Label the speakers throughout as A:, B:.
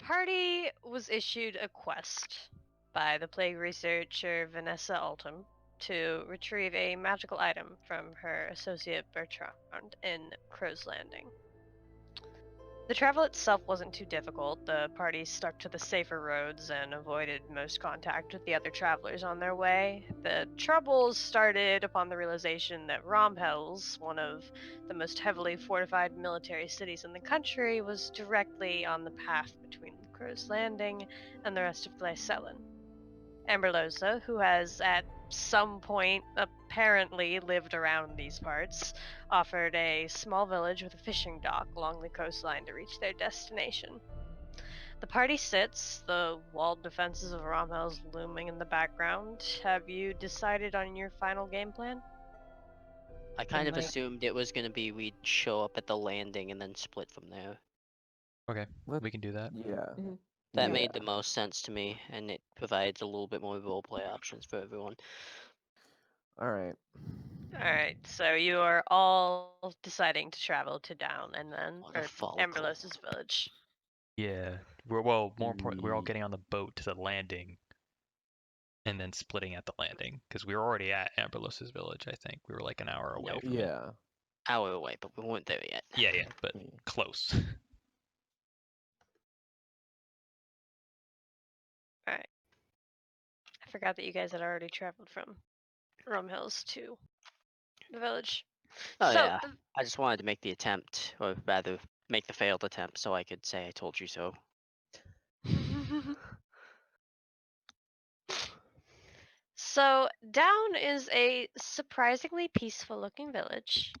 A: party was issued a quest by the plague researcher Vanessa Altum to retrieve a magical item from her associate Bertrand in Crow's Landing. The travel itself wasn't too difficult. The party stuck to the safer roads and avoided most contact with the other travelers on their way. The troubles started upon the realization that Romhels, one of the most heavily fortified military cities in the country, was directly on the path between Crow's Landing and the rest of Glycellen. Amberlosa, who has at some point apparently lived around these parts, offered a small village with a fishing dock along the coastline to reach their destination. The party sits, the walled defenses of Romhel's looming in the background. Have you decided on your final game plan?
B: I kind of
C: my-
B: assumed it was gonna be we'd show up at the landing and then split from there.
D: Okay,
E: Let-
D: we can do that.
E: Yeah.
B: That
E: Yeah.
B: made the most sense to me, and it provides a little bit more roleplay options for everyone.
E: All right.
A: Alright, so you are all deciding to travel to Down and then,
B: What a
A: or
B: fall
A: Amberlos's village.
D: Yeah, more important. We're all
E: Mm.
D: getting on the boat to the landing, and then splitting at the landing because we were already at Amberlos's village. I think we were like an hour away
B: Nope.
D: from it.
E: Yeah.
B: Hour away, but we weren't there yet.
D: Yeah, but
E: Yeah.
D: close.
A: Alright. I forgot that you guys had already traveled from Rome Hills to the village.
B: Oh
A: so
B: yeah, I just wanted to make the attempt, or rather, make the failed attempt, so I could say I told you so.
A: So Down is a surprisingly peaceful looking village.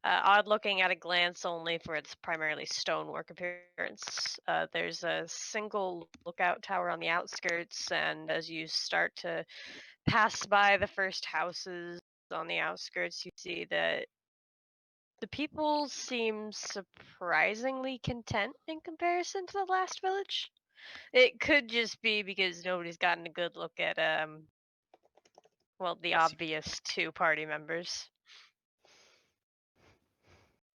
A: Odd looking at a glance only for its primarily stonework appearance. There's a single lookout tower on the outskirts, and as you start to pass by the first houses on the outskirts, you see that the people seem surprisingly content in comparison to the last village. It could just be because nobody's gotten a good look at the obvious two party members.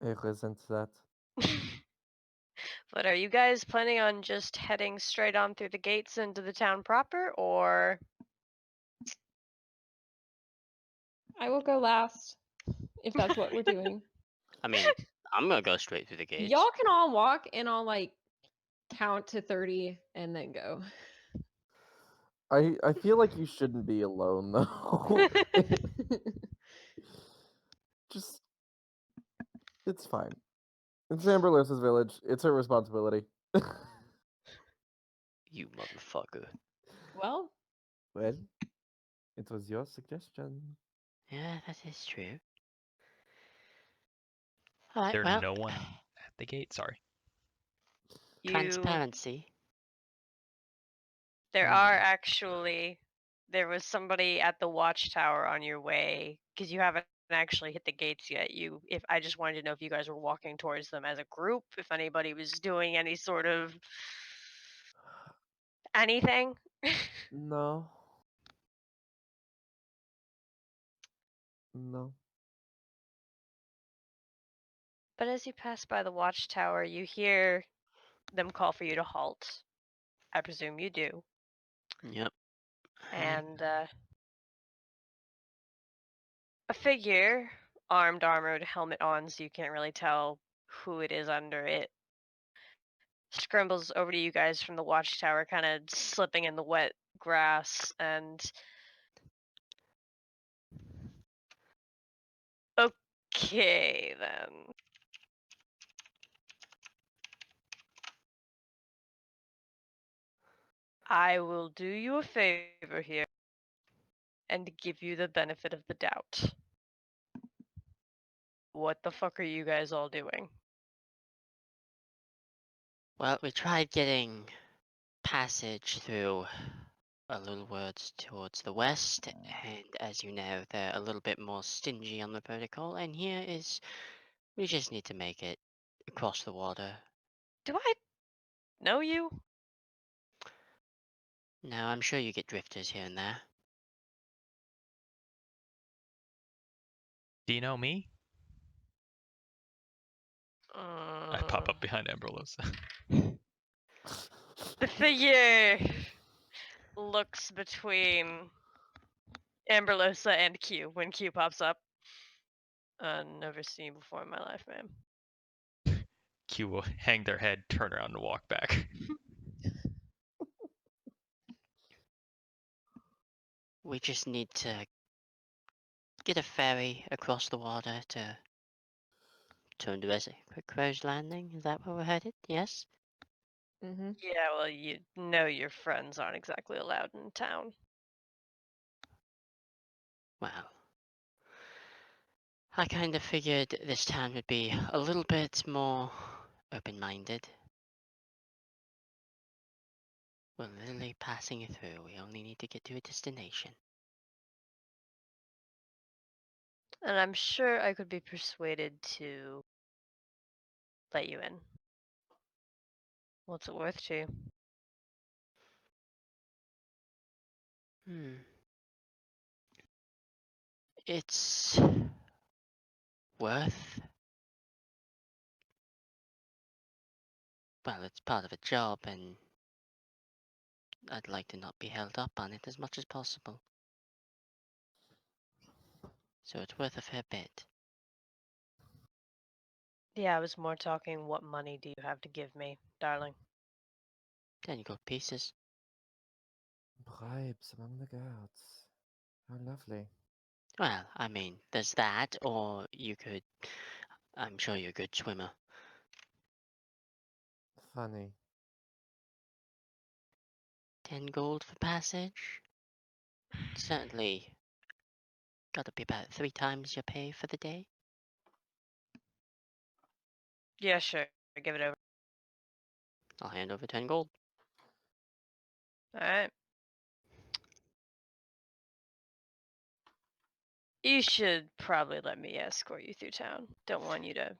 E: I listen to that.
A: But are you guys planning on just heading straight on through the gates into the town proper, or
C: I will go last if that's what we're doing.
B: I mean, I'm gonna go straight through the gates.
C: Y'all can all walk and I'll like count to 30 and then go.
E: I feel like you shouldn't be alone though. Just it's fine. It's Amberlos's village. It's her responsibility.
B: You motherfucker.
C: Well,
E: Well, it was your suggestion.
B: Yeah, that is true. Alright,
D: There's
B: well,
D: no one at the gate. Sorry.
B: transparency.
A: there are actually there was somebody at the watchtower on your way because you haven't actually hit the gates yet. If I just wanted to know if you guys were walking towards them as a group, if anybody was doing any sort of anything.
E: No. No.
A: But as you pass by the watchtower, you hear them call for you to halt. I presume you do.
B: Yep.
A: And a figure, armed, armored, helmet on, so you can't really tell who it is under it, scrambles over to you guys from the watchtower, kind of slipping in the wet grass, and okay then. I will do you a favor here and give you the benefit of the doubt. What the fuck are you guys all doing?
B: Well, we tried getting passage through a little words towards the west, and as you know, they're a little bit more stingy on the protocol, and here is, we just need to make it across the water.
A: Do I know you?
B: Now, I'm sure you get drifters here and there.
D: Do you know me? I pop up behind Amberlosa.
A: The figure looks between Amberlosa and Q when Q pops up. Never seen you before in my life, ma'am.
D: Q will hang their head, turn around, and walk back.
B: We just need to get a ferry across the water to turn to a crow's landing. Is that where we're headed? Yes?
C: Mm-hmm.
A: Yeah, well, you know your friends aren't exactly allowed in town.
B: Well, I kind of figured this town would be a little bit more open-minded. We're literally passing through. We only need to get to a destination.
A: And I'm sure I could be persuaded to let you in. What's it worth to you?
B: It's worth. Well, it's part of a job, and I'd like to not be held up on it as much as possible. So it's worth a fair bit.
A: Yeah, I was more talking what money do you have to give me, darling?
B: 10 gold pieces.
E: Bribes among the gods. How lovely.
B: Well, I mean, there's that, or you could. I'm sure you're a good swimmer.
E: Funny.
B: 10 gold for passage? Certainly. Gotta be about 3 times your pay for the day.
A: Yeah, sure. Give it over.
B: I'll hand over 10 gold.
A: Alright. You should probably let me escort you through town. Don't want you to.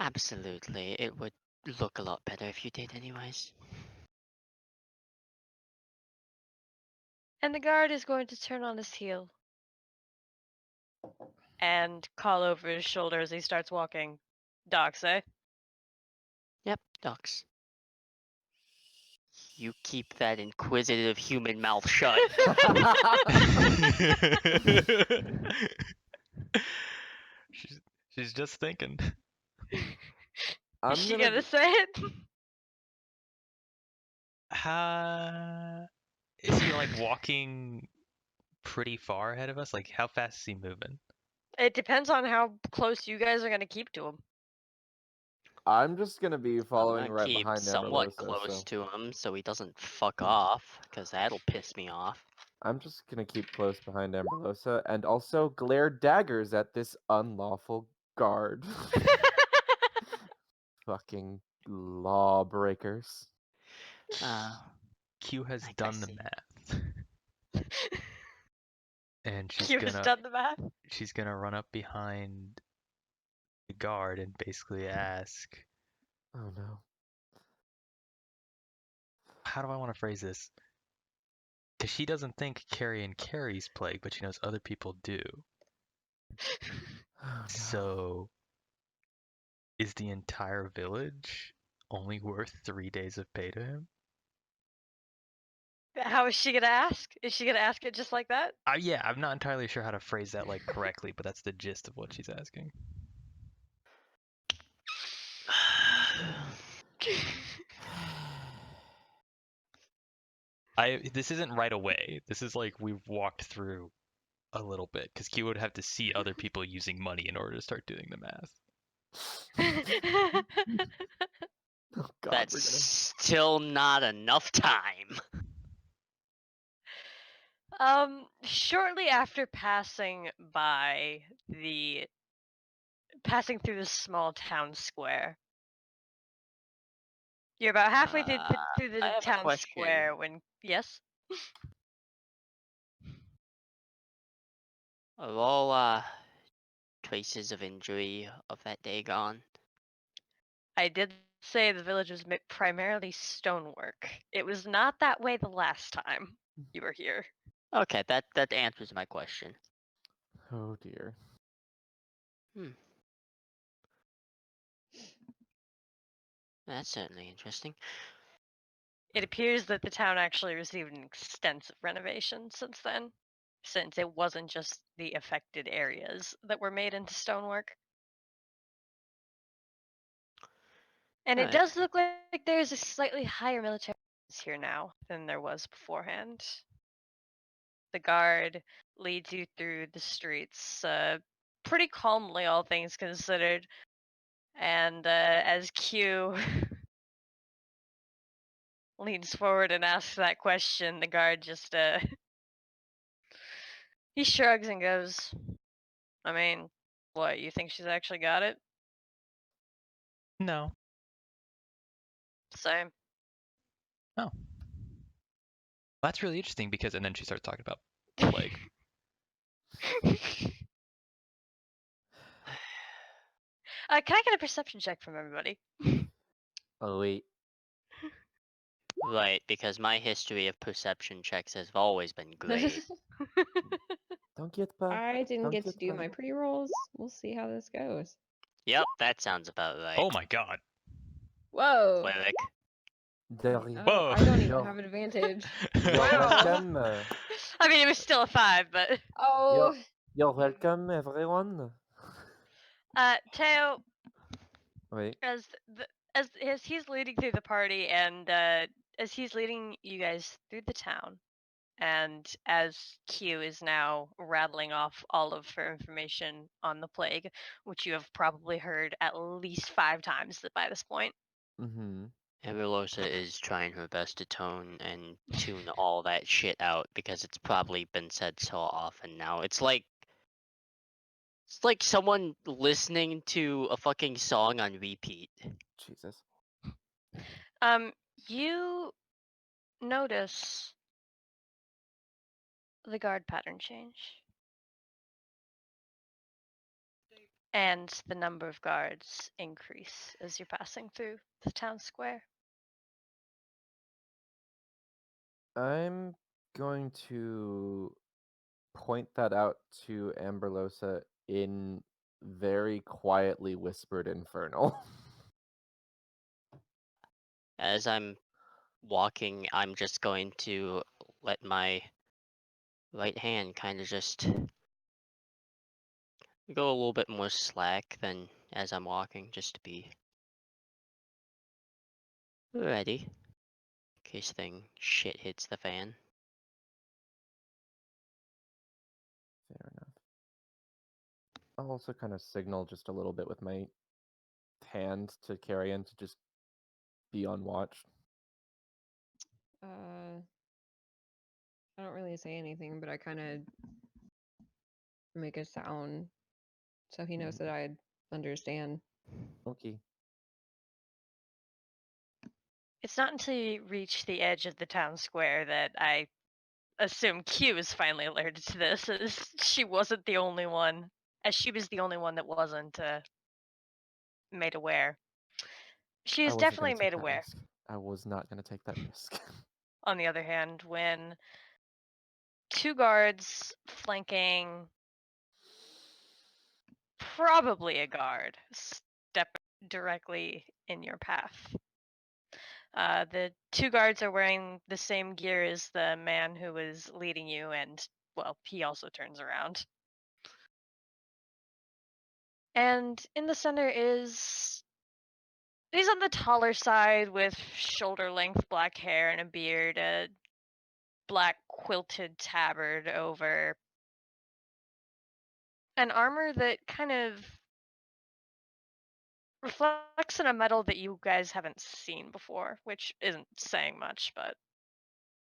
B: Absolutely. It would look a lot better if you did, anyways.
A: And the guard is going to turn on his heel and call over his shoulder as he starts walking. Docs, eh?
B: Yep, ducks. You keep that inquisitive human mouth shut.
D: she's just thinking.
E: I'm
A: Is she
E: gonna
A: gonna say it?
D: Is he like walking pretty far ahead of us? Like, how fast is he moving?
A: It depends on how close you guys are gonna keep to him.
E: I'm just gonna be
B: I'm
E: following
B: gonna
E: right
B: keep
E: behind
B: somewhat
E: Amberlosa,
B: close
E: so
B: to him so he doesn't fuck off, because that'll piss me off.
E: I'm just gonna keep close behind Amberlosa and also glare daggers at this unlawful guard. Fucking lawbreakers.
D: Q has
B: I
D: done the
B: see.
D: math. And
A: Q has done the math.
D: she's gonna run up behind the guard and basically ask,
E: Oh no.
D: how do I want to phrase this? Because she doesn't think Carrion carries plague, but she knows other people do.
E: Oh no.
D: So, is the entire village only worth 3 days of pay to him?
A: How is she gonna ask? Is she gonna ask it just like that?
D: Yeah, I'm not entirely sure how to phrase that like correctly, but that's the gist of what she's asking. This isn't right away. This is like we've walked through a little bit because Q would have to see other people using money in order to start doing the math.
E: Oh god,
B: That's
E: we're gonna
B: still not enough time.
A: Shortly after passing through the small town square. You're about halfway through
B: I
A: the
B: have a
A: town
B: question.
A: square when yes.
B: Are all traces of injury of that day gone?
A: I did say the village was primarily stonework. It was not that way the last time you were here.
B: Okay, that answers my question.
E: Oh dear.
B: That's certainly interesting.
A: It appears that the town actually received an extensive renovation since then, since it wasn't just the affected areas that were made into stonework. And it
B: Alright.
A: does look like there's a slightly higher military presence here now than there was beforehand. The guard leads you through the streets pretty calmly, all things considered. And as Q leans forward and asks that question, the guard just he shrugs and goes, I mean, what, you think she's actually got it?
D: No.
A: Same.
D: Oh. That's really interesting because, and then she starts talking about the plague.
A: Can I get a perception check from everybody?
E: Oh wait.
B: Right, because my history of perception checks has always been great.
E: Don't get back.
C: I didn't
E: Don't
C: get to
E: get
C: do
E: back.
C: my pre-rolls. We'll see how this goes.
B: Yep, that sounds about right.
D: Oh my god.
C: Whoa.
B: Cleric.
E: De rien.
C: Oh,
D: Whoa.
C: I don't even
E: Yo.
C: have an advantage.
E: You're
C: Wow.
E: welcome.
A: I mean, it was still a 5, but
C: Oh.
E: You're welcome, everyone.
A: Teo,
E: Wait.
A: as he's leading through the party and as he's leading you guys through the town, and as Q is now rattling off all of her information on the plague, which you have probably heard at least 5 times by this point.
E: Mm-hmm.
B: Evelosa is trying her best to tone and tune all that shit out because it's probably been said so often now. It's like someone listening to a fucking song on repeat.
E: Jesus.
A: You notice the guard pattern change. And the number of guards increase as you're passing through the town square.
E: I'm going to point that out to Amberlosa in very quietly whispered infernal.
B: As I'm walking, I'm just going to let my right hand kind of just go a little bit more slack than as I'm walking, just to be ready in case shit hits the fan.
E: Fair enough. I'll also kind of signal just a little bit with my hand to Carrion to just be on watch.
C: I don't really say anything, but I kind of make a sound so he knows that I understand.
E: Okay.
A: It's not until you reach the edge of the town square that I assume Q is finally alerted to this, as she wasn't the only one, as she was the only one that wasn't made aware. She
E: I
A: is
E: wasn't
A: definitely
E: gonna take
A: made
E: that
A: aware,
E: risk. I was not going to take that risk.
A: on the other hand, when 2 guards flanking probably a guard step directly in your path. The 2 guards are wearing the same gear as the man who was leading you, and, well, he also turns around. And in the center is. He's on the taller side with shoulder length black hair and a beard, a black quilted tabard over an armor that kind of reflects in a metal that you guys haven't seen before, which isn't saying much, but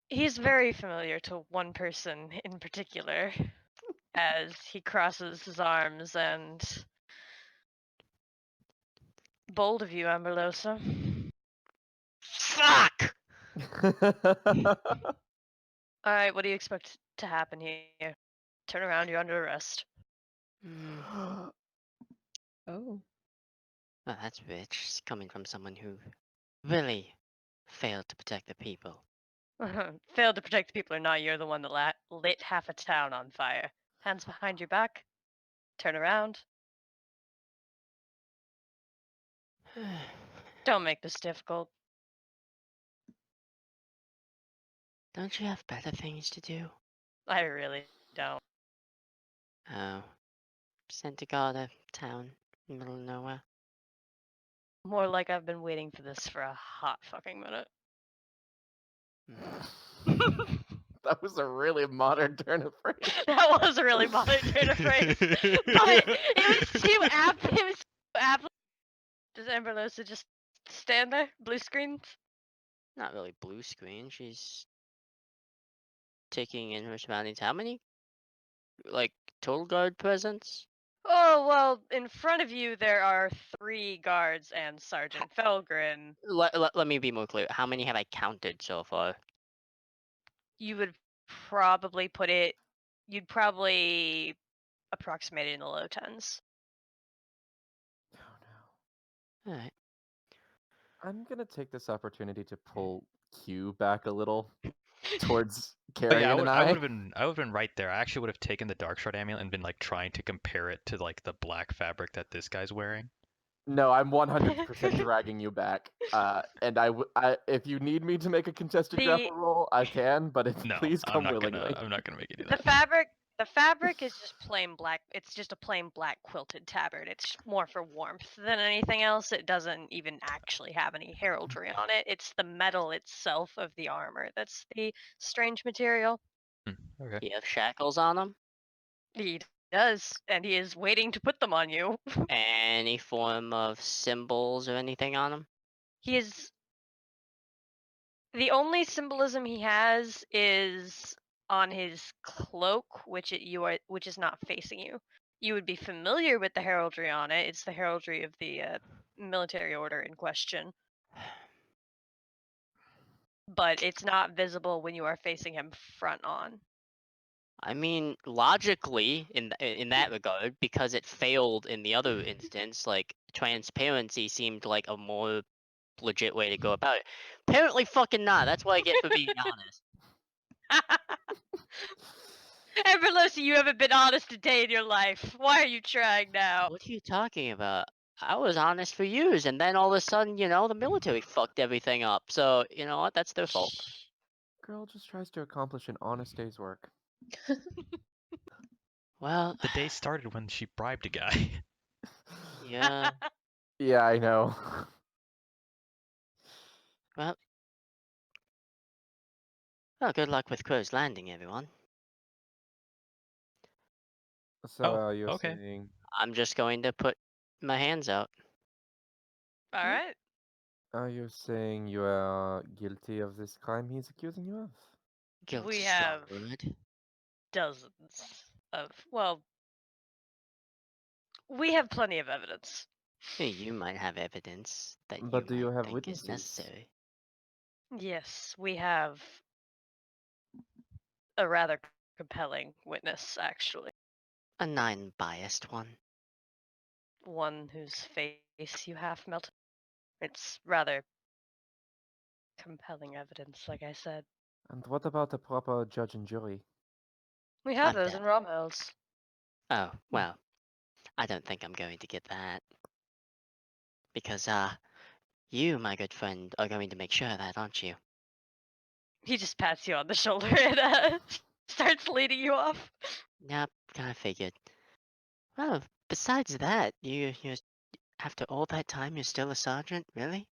A: he's very familiar to one person in particular as he crosses his arms and. Bold of you, Amberlosa.
B: Fuck!
A: Alright, what do you expect to happen here? Turn around, you're under arrest.
B: Oh,
C: Oh.
B: that's rich. It's coming from someone who really failed to protect the people.
A: Failed to protect the people or not, you're the one that lit half a town on fire. Hands behind your back. Turn around. Don't make this difficult.
B: Don't you have better things to do?
A: I really don't.
B: Oh. Sent to guard a town in the middle of nowhere.
A: More like I've been waiting for this for a hot fucking minute.
E: That was a really modern turn of phrase.
A: That was a really modern turn of phrase. But it was too apt. It was too apt. Does Amberlosa just stand there? Blue screens?
B: Not really blue screen. She's taking in her surroundings. How many, like, total guard presence?
A: Oh, well, in front of you there are 3 guards and Sergeant Felgren.
B: Let me be more clear. How many have I counted so far?
A: You would probably put it, you'd probably approximate it in the low 10s.
E: Oh no.
B: Alright.
E: I'm gonna take this opportunity to pull Q back a little towards
D: Oh yeah,
E: Carrion and
D: I
E: I.
D: would have been right there. I actually would have taken the Dark Shard amulet and been like trying to compare it to like the black fabric that this guy's wearing.
E: No, I'm 100% dragging you back. And if you need me to make a contested
A: The-
E: grapple roll, I can. But
D: No,
E: please
D: I'm
E: come
D: not
E: willingly.
D: I'm not gonna make you do
A: The
D: that.
A: fabric is just plain black. It's just a plain black quilted tabard. It's more for warmth than anything else. It doesn't even actually have any heraldry on it. It's the metal itself of the armor that's the strange material.
D: Okay.
B: You have shackles on them?
A: He does, and he is waiting to put them on you.
B: Any form of symbols or anything on them?
A: He is. The only symbolism he has is on his cloak, which is not facing you. You would be familiar with the heraldry on it. It's the heraldry of the military order in question, but it's not visible when you are facing him front on.
B: I mean, logically, in that regard, because it failed in the other instance, like, transparency seemed like a more legit way to go about it. Apparently fucking not. That's what I get for being honest.
A: Everlosi, you haven't been honest a day in your life. Why are you trying now?
B: What are you talking about? I was honest for years, and then all of a sudden, the military fucked everything up. So, you know what? That's their fault.
E: Girl just tries to accomplish an honest day's work.
B: Well,
D: The day started when she bribed a guy.
B: yeah.
E: Yeah, I know.
B: Well, good luck with Crow's Landing, everyone.
E: So
D: Oh,
E: you're
D: okay.
E: saying
B: I'm just going to put my hands out.
A: All right.
E: you are guilty of this crime he's accusing you of?
B: Guilt's
A: We
B: a strong
A: have
B: word.
A: dozens of, well, we have plenty of evidence.
B: You might have evidence that
E: But do you
B: might
E: have
B: think is
E: witnesses?
B: necessary.
A: Yes, we have a rather compelling witness, actually.
B: A non-biased one.
A: One whose face you half melted. It's rather compelling evidence, like I said.
E: And what about a proper judge and jury?
A: We have
B: I'm
A: those
B: dead.
A: in Rom Hills.
B: Oh, well, I don't think I'm going to get that. Because, you, my good friend, are going to make sure of that, aren't you?
A: He just pats you on the shoulder and starts leading you off.
B: Yep, kinda figured. Well, besides that, you're after all that time, you're still a sergeant? Really?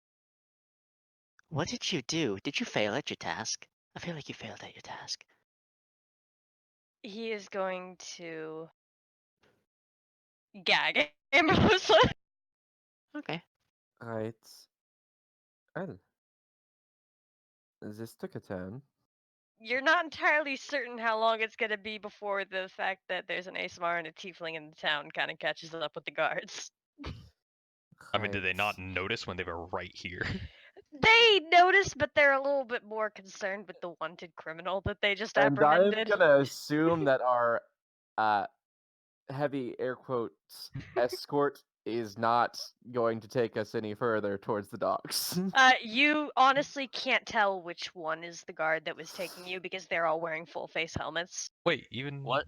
B: What did you do? Did you fail at your task? I feel like you failed at your task.
A: He is going to gag Amberlosa.
B: Okay.
E: Right. Well, this took a turn.
A: You're not entirely certain how long it's going to be before the fact that there's an ASMR and a tiefling in the town kind of catches up with the guards.
D: I mean, did they not
E: Right.
D: notice when they were right here?
A: They notice, but they're a little bit more concerned with the wanted criminal that they just
E: And I'm
A: apprehended.
E: gonna assume that our heavy air quotes escort is not going to take us any further towards the docks.
A: You honestly can't tell which one is the guard that was taking you because they're all wearing full face helmets.
D: Wait, even
B: What?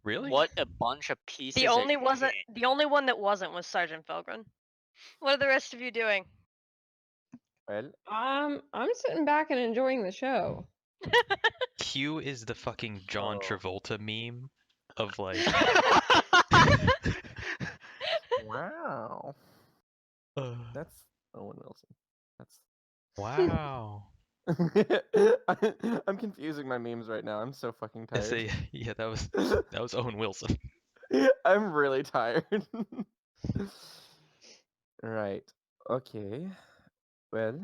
D: really?
B: What a bunch of pieces
A: The only
B: of
A: wasn't
B: shit.
A: the only one that wasn't was Sergeant Felgren. What are the rest of you doing?
E: Well,
C: I'm sitting back and enjoying the show.
D: Q is the fucking John
E: Oh.
D: Travolta meme of like.
E: wow.
D: uh,
E: That's Owen Wilson. That's.
D: wow.
E: I'm confusing my memes right now. I'm so fucking
D: I
E: tired.
D: say, yeah, that was Owen Wilson.
E: I'm really tired. Right. Okay. Well,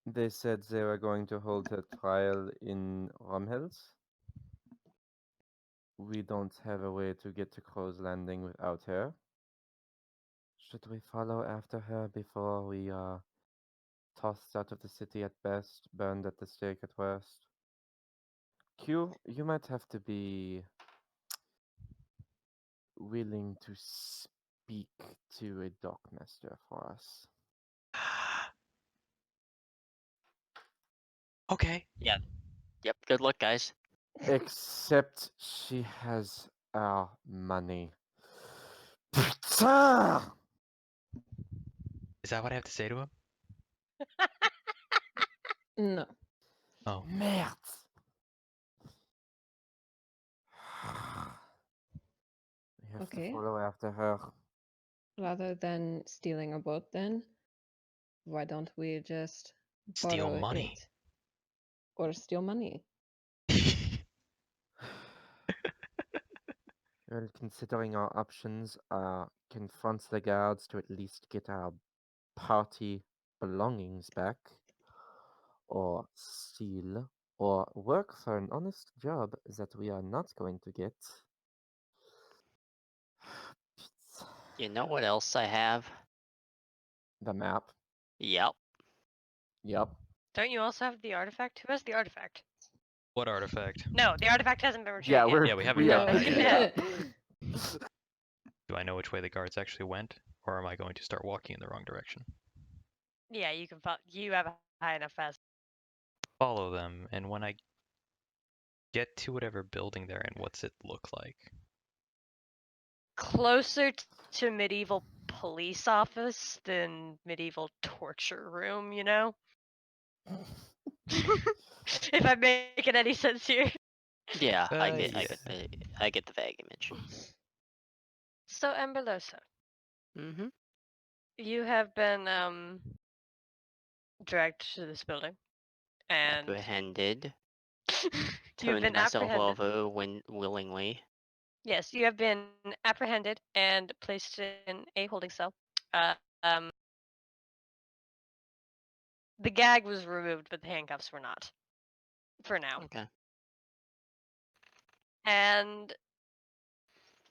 E: they said they were going to hold a trial in Romhels. We don't have a way to get to Crow's Landing without her. Should we follow after her before we are tossed out of the city at best, burned at the stake at worst? Q, you might have to be willing to speak to a dockmaster for us.
D: Okay.
B: Yeah. Yep. Good luck, guys.
E: Except she has our money. Putain!
D: Is that what I have to say to him?
C: No.
D: Oh,
E: Merde! We have to
C: Okay.
E: follow after her.
C: Rather than stealing a boat, then why don't we just
D: steal
C: borrow
D: money.
C: it or steal money?
E: Well, considering our options are confront the guards to at least get our party belongings back, or steal, or work for an honest job that we are not going to get.
B: You know what else I have?
E: The map.
B: Yep.
E: Yep.
A: Don't you also have the artifact? Who has the artifact?
D: What artifact?
A: No, the artifact hasn't been retrieved
E: Yeah,
A: yet.
E: we're
D: Yeah, we haven't
E: we
D: gotten
E: are
D: that
E: picking
D: yet.
E: it up.
D: Do I know which way the guards actually went, or am I going to start walking in the wrong direction?
A: Yeah, you can. You have a high enough fast.
D: Follow them, and when I get to whatever building they're in, what's it look like?
A: Closer to medieval police office than medieval torture room. You know. If I'm making any sense here.
B: Yeah. I get.
D: Yeah.
B: I get the vague image.
A: So Emberlosa,
B: Mm-hmm.
A: you have been dragged to this building, and
B: Apprehended.
A: you've
B: Turned
A: been
B: myself
A: apprehended.
B: over when willingly.
A: Yes, you have been apprehended and placed in a holding cell. Uh, um, the gag was removed, but the handcuffs were not. For now.
B: Okay.
A: And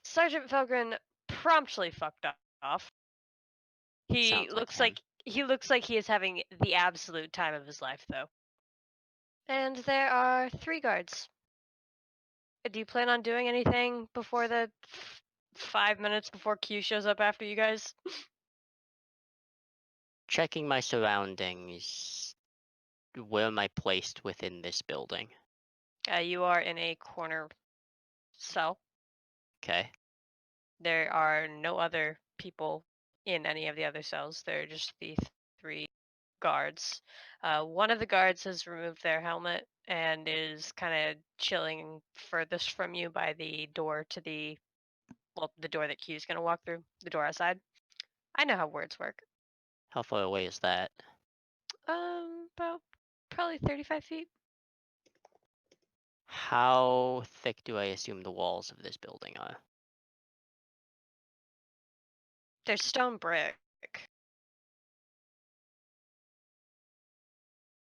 A: Sergeant Felgren promptly fucked off. He
B: Sounds like
A: looks
B: him.
A: like he looks like he is having the absolute time of his life, though. And there are 3 guards. Do you plan on doing anything before the 5 minutes before Q shows up after you guys?
B: Checking my surroundings. Where am I placed within this building?
A: You are in a corner cell.
B: Okay.
A: There are no other people in any of the other cells. There are just the 3 guards. One of the guards has removed their helmet and is kind of chilling furthest from you by the door to the door that Q's gonna walk through, the door outside. I know how words work.
B: How far away is that?
A: About probably 35 feet.
B: How thick do I assume the walls of this building are?
A: There's stone brick.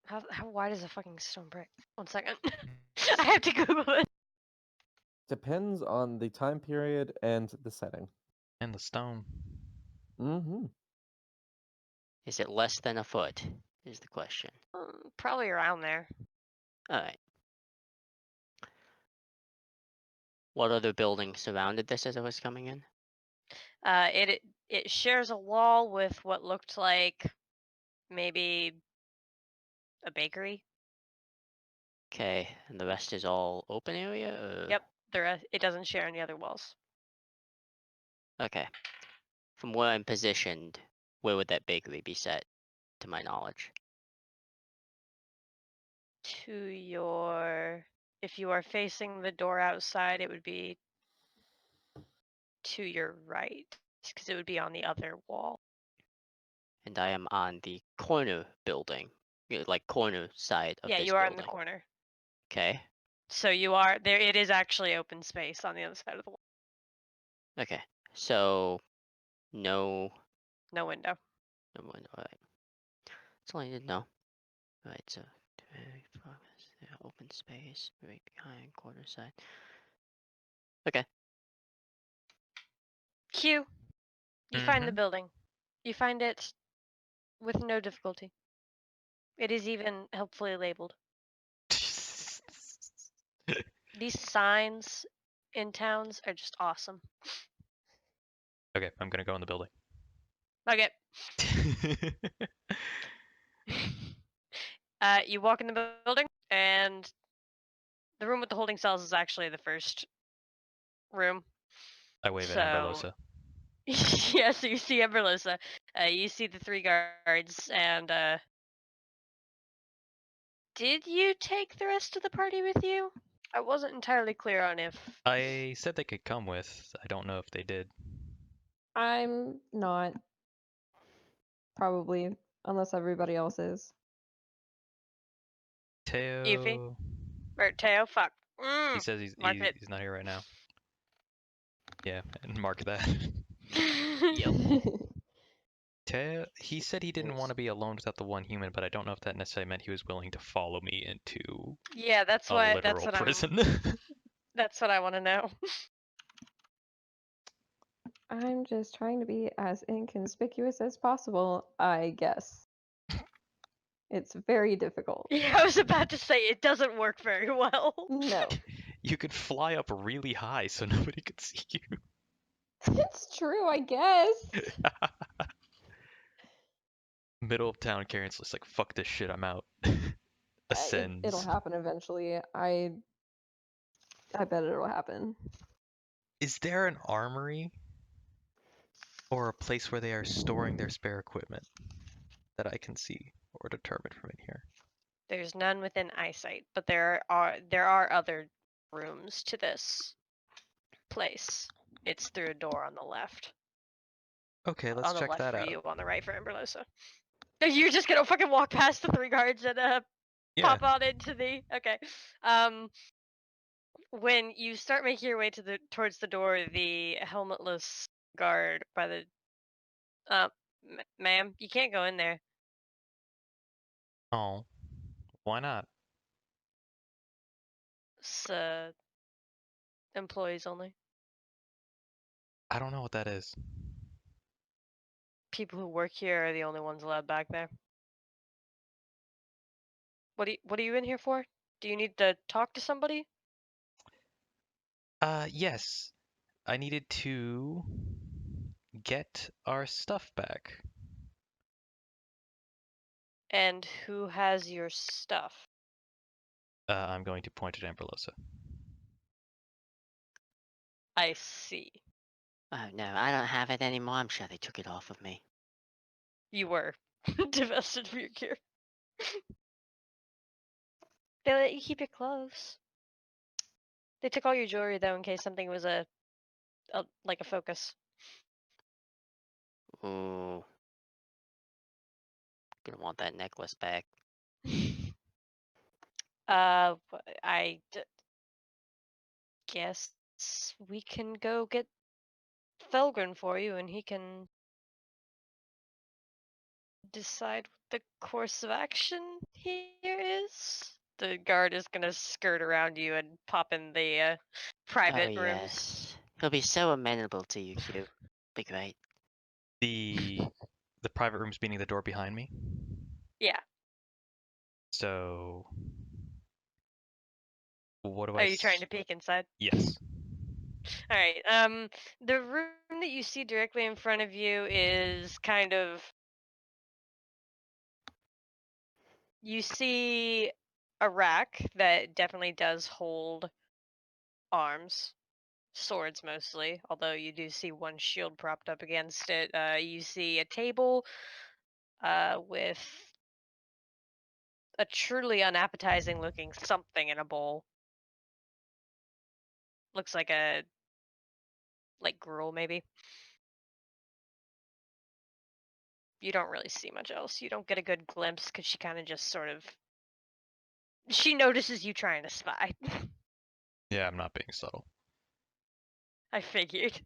A: How wide is a fucking stone brick? 1 second. I have to Google it.
E: Depends on the time period and the setting.
D: And the stone.
E: Mm-hmm.
B: Is it less than a foot? Is the question.
A: Probably around there.
B: Alright. What other buildings surrounded this as I was coming in?
A: It shares a wall with what looked like maybe a bakery.
B: Okay, and the rest is all open area? Or...
A: Yep, it doesn't share any other walls.
B: Okay. From where I'm positioned, where would that bakery be set, to my knowledge?
A: To your, if you are facing the door outside, it would be to your right, because it would be on the other wall.
B: And I am on the corner building, like corner side of
A: Yeah,
B: this
A: you are in
B: building.
A: the corner.
B: Okay.
A: So you are there. It is actually open space on the other side of the wall.
B: Okay. So no
A: No window.
B: one. All right. That's all I need to know. All right. So open space right behind corner side. Okay.
A: Q. You find the
D: Mhm.
A: building. You find it with no difficulty. It is even helpfully labeled. These signs in towns are just awesome.
D: Okay, I'm gonna go in the building.
A: Okay. You walk in the building, and the room with the holding cells is actually the first room.
D: I wave at
A: So,
D: Amberlosa.
A: yeah, so you see Emberlosa. You see the 3 guards, and did you take the rest of the party with you? I wasn't entirely clear on if.
D: I said they could come with. I don't know if they did.
C: I'm not. Probably. Unless everybody else is.
A: Yuffie?
D: Teo.
A: Or Teo? Fuck.
D: He says he's
A: Mark it.
D: he's not here right now. Yeah, and mark that.
B: Yep.
D: Teo. He said he didn't
C: Yes.
D: want to be alone without the one human, but I don't know if that necessarily meant he was willing to follow me into
A: Yeah, that's
D: a
A: what.
D: literal prison.
A: That's what I want to know.
C: I'm just trying to be as inconspicuous as possible, I guess. It's very difficult.
A: Yeah, I was about to say it doesn't work very well.
C: No.
D: You could fly up really high so nobody could see you.
C: It's true, I guess.
D: Middle of town, Karen's just like, fuck this shit, I'm out. Ascends.
C: It'll happen eventually. I bet it'll happen.
D: Is there an armory or a place where they are storing their spare equipment that I can see or determine from in here?
A: There's none within eyesight, but there are other rooms to this place. It's through a door on the left.
D: Okay, let's
A: On the
D: check
A: left
D: that
A: for
D: out.
A: you, on the right for Emberlosa. You're just gonna fucking walk past the 3 guards and
D: Yeah.
A: pop on into the okay. When you start making your way towards the door, the helmetless guard by the ma'am, you can't go in there.
D: Oh, why not?
A: It's employees only.
D: I don't know what that is.
A: People who work here are the only ones allowed back there. What are you in here for? Do you need to talk to somebody?
D: Yes. I needed to get our stuff back.
A: And who has your stuff?
D: I'm going to point at Amberlosa.
A: I see.
B: Oh no, I don't have it anymore. I'm sure they took it off of me.
A: You were divested of your gear. They let you keep your clothes. They took all your jewelry though, in case something was like a focus.
B: Ooh. Gonna want that necklace back.
A: I guess we can go get Felgren for you, and he can decide what the course of action here is. The guard is gonna skirt around you and pop in the private
B: Oh
A: rooms.
B: yes. He'll be so amenable to you, Q. Be great.
D: The private rooms meaning the door behind me.
A: Yeah.
D: So what do
A: Are you trying to peek inside?
D: Yes.
A: All right. The room that you see directly in front of you is kind of. You see a rack that definitely does hold arms. swords mostly, although you do see one shield propped up against it. You see a table with a truly unappetizing looking something in a bowl. Looks like gruel maybe. You don't really see much else. You don't get a good glimpse because she kind of just sort of she notices you trying to spy.
D: Yeah, I'm not being subtle.
A: I figured.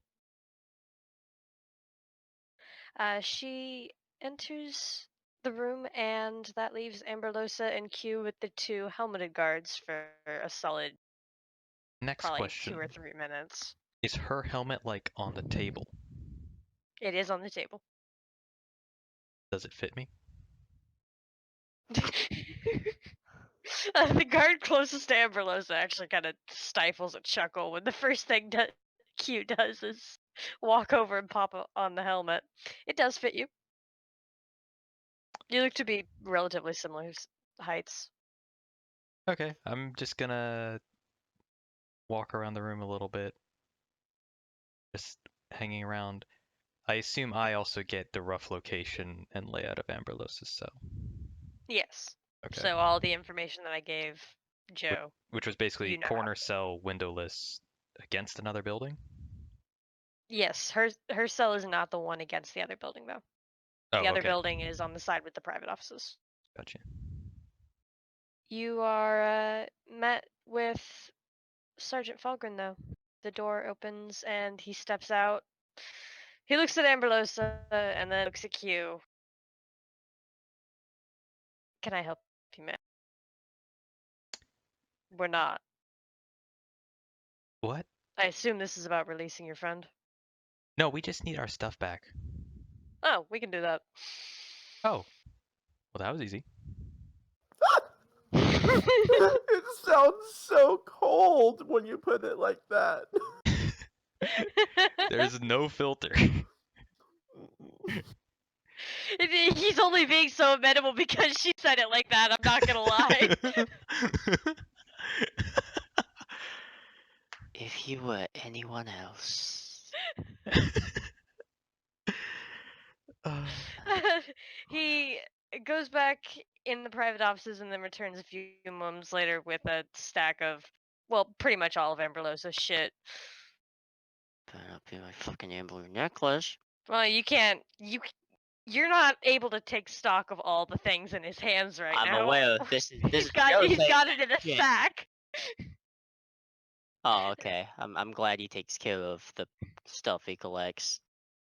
A: She enters the room, and that leaves Amberlosa and Q with the two helmeted guards for a solid
D: Next
A: probably
D: question.
A: 2 or 3 minutes.
D: Is her helmet like on the table?
A: It is on the table.
D: Does it fit me?
A: The guard closest to Amberlosa actually kind of stifles a chuckle when the first thing Q does is walk over and pop on the helmet. It does fit you. You look to be relatively similar heights.
D: Okay, I'm just gonna walk around the room a little bit. Just hanging around. I assume I also get the rough location and layout of Amberlosa's cell.
A: Yes.
D: Okay.
A: So all the information that I gave Joe,
D: Which was basically
A: you know
D: corner cell, windowless, against another building?
A: yes, her cell is not the one against the other building though.
D: Oh,
A: The other
D: okay.
A: building is on the side with the private offices.
D: Gotcha.
A: You are met with Sergeant Falgren though. The door opens and he steps out. He looks at Amberlosa and then looks at Q. Can I help you, ma'am? We're not.
D: What?
A: I assume this is about releasing your friend.
D: No, we just need our stuff back.
A: Oh, we can do that.
D: Oh. Well, that was easy.
E: It sounds so cold when you put it like that.
D: There's no filter.
A: He's only being so amenable because she said it like that. I'm not gonna lie.
B: If you were anyone else.
A: He goes back in the private offices and then returns a few moments later with a stack of, well, pretty much all of Amberlosa's shit.
B: Better not be my fucking amber necklace.
A: Well, you can't. You're not able to take stock of all the things in his hands right
B: I'm
A: now.
B: aware this is
A: He's
B: Joe's
A: got it in a
B: shit.
A: sack.
B: Oh, okay. I'm glad he takes care of the stuff he collects.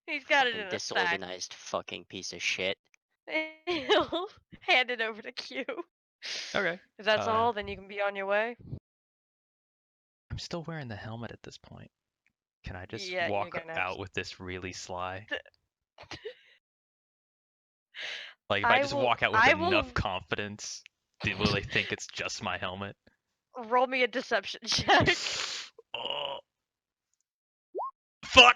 A: He's got it
B: Fucking
A: in a sack.
B: disorganized fucking piece of shit.
A: He'll hand it over to Q.
D: Okay.
A: If that's all, then you can be on your way.
D: I'm still wearing the helmet at this point. Can I just
A: Yeah, you're
D: walk
A: gonna have
D: out
A: to-
D: with this really sly? Like, if
A: I
D: I just
A: will-
D: walk out with
A: I
D: enough
A: will-
D: confidence, will they think it's just my helmet?
A: Roll me a deception check.
D: Oh. Fuck!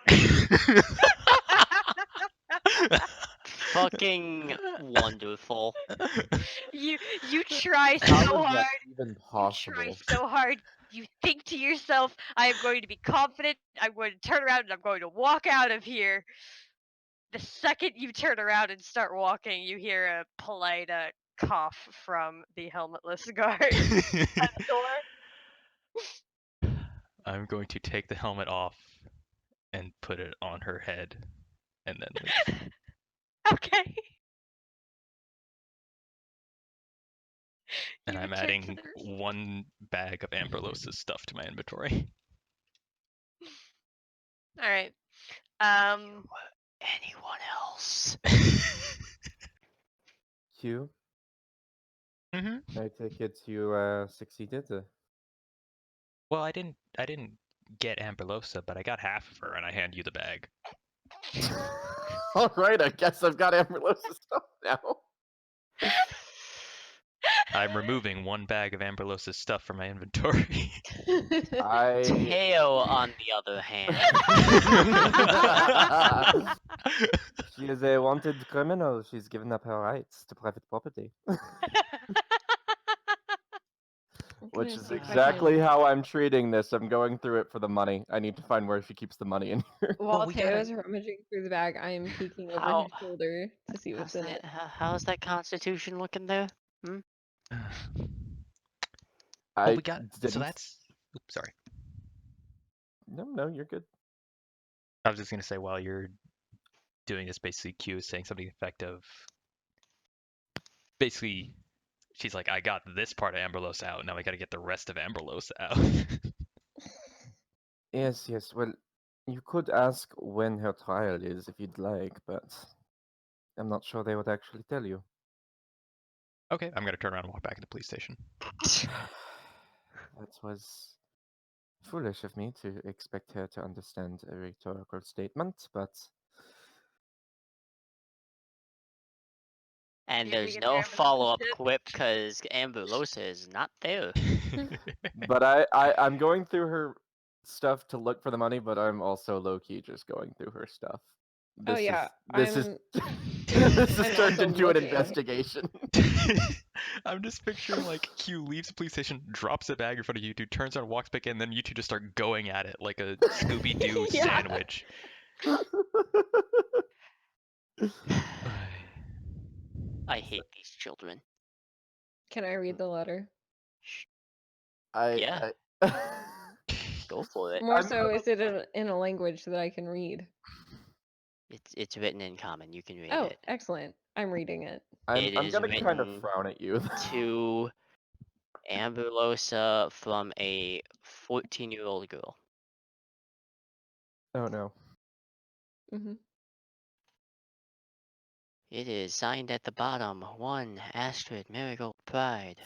B: Fucking wonderful.
A: You try so
E: How is
A: hard.
E: that even
A: You
E: possible?
A: try so hard. You think to yourself, I am going to be confident. I'm going to turn around and I'm going to walk out of here. The second you turn around and start walking, you hear a polite cough from the helmetless guard at the door.
D: I'm going to take the helmet off and put it on her head, and then leave.
A: Okay.
D: And
A: You
D: I'm
A: return to
D: adding
A: the-
D: 1 bag of Amberlosa's stuff to my inventory.
A: All right.
B: Anyone else?
E: Q,
D: Mm-hmm.
E: I take it you succeeded.
D: Well, I didn't get Amberlosa, but I got half of her, and I hand you the bag.
E: All right, I guess I've got Amberlosa's stuff now.
D: I'm removing 1 bag of Amberlosa's stuff from my inventory.
E: I
B: Teo, on the other hand.
E: She is a wanted criminal. She's given up her rights to private property. Which
C: gonna
E: is
C: see if I
E: exactly
C: can-
E: how I'm treating this. I'm going through it for the money. I need to find where she keeps the money in here.
C: While
D: we
C: Teo's
D: gotta-
C: rummaging through the bag, I am peeking over
B: How-
C: his shoulder to see what's in it.
B: How's that constitution looking there?
D: Well,
E: I
D: we got. So
E: didn't.
D: that's. Oops, sorry.
E: No, you're good.
D: I was just gonna say while you're doing this, basically, Q is saying something effective. Basically, she's like, "I got this part of Amberlos out. Now I got to get the rest of Amberlos out."
E: Yes. Well, you could ask when her trial is if you'd like, but I'm not sure they would actually tell you.
D: Okay, I'm gonna turn around and walk back to the police station.
E: That was foolish of me to expect her to understand a rhetorical statement, but
B: And
A: You
B: there's
A: think it's
B: no
A: Amberlosa's
B: follow-up
A: ship?
B: quip because Ambulosa is not there.
E: I'm going through her stuff to look for the money, but I'm also low key just going through her stuff.
C: Oh yeah,
E: This is
C: I'm
E: this has
C: I'm
E: turned
C: also
E: into an
C: looking.
E: investigation.
D: I'm just picturing like Q leaves the police station, drops a bag in front of you two, turns around, walks back in, then you two just start going at it like a Scooby Doo
C: Yeah.
D: sandwich.
B: I hate these children.
C: Can I read the letter?
B: Shh,
E: I,
B: Yeah.
E: I
B: Go for it.
C: More
E: I'm-
C: so, is it in a language that I can read?
B: It's written in common. You can read
C: Oh,
B: it.
C: excellent. I'm reading it.
E: I'm
B: It
E: I'm
B: is
E: gonna kind of
B: written
E: frown at you.
B: to Ambulosa from a 14-year-old girl.
E: Oh no.
C: Hmm.
B: It is signed at the bottom. 1 Astrid Marigold Pride.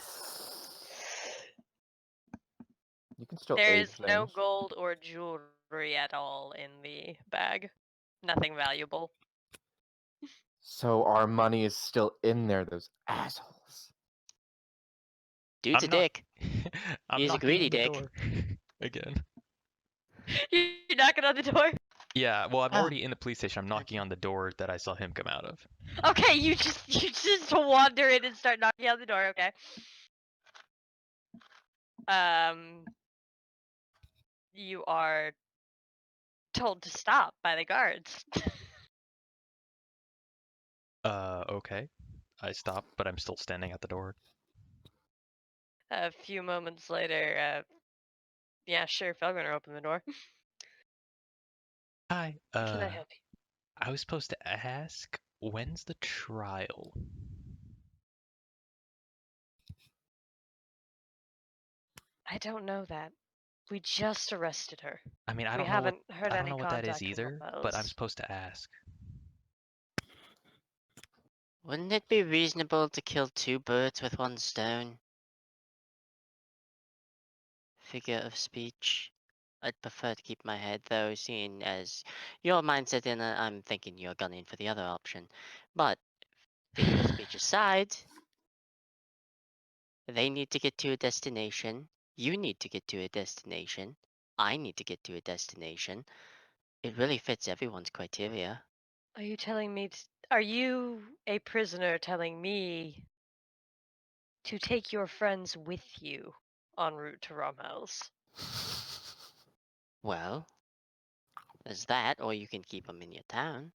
E: You can still
A: There
E: age
A: is no
E: things.
A: gold or jewelry at all in the bag. Nothing valuable.
E: So our money is still in there, those assholes.
B: Dude's a
D: I'm not-
B: dick.
D: I'm
B: He's a
D: knocking
B: greedy
D: on the
B: dick.
D: door again.
A: You're knocking on the door?
D: Yeah, well, I'm
B: Ah.
D: already in the police station. I'm knocking on the door that I saw him come out of.
A: Okay, you just wander in and start knocking on the door, okay. You are told to stop by the guards.
D: Okay. I stop, but I'm still standing at the door.
A: A few moments later, yeah, sure, Felgren open the door.
D: Hi.
A: Can I help you?
D: I was supposed to ask, when's the trial?
A: I don't know that. We just arrested her.
D: I mean, I
A: We
D: don't know what
A: haven't heard
D: I don't
A: any
D: know what that is
A: contact from
D: either, but I'm
A: Rose.
D: supposed to ask.
B: Wouldn't it be reasonable to kill 2 birds with 1 stone? Figure of speech. I'd prefer to keep my head though, seeing as your mindset in it, I'm thinking you're gunning for the other option. But, figure of speech aside, they need to get to a destination. You need to get to a destination. I need to get to a destination. It really fits everyone's criteria.
A: Are you telling me? Are you a prisoner telling me to take your friends with you en route to Romhel's?
B: Well, there's that, or you can keep them in your town.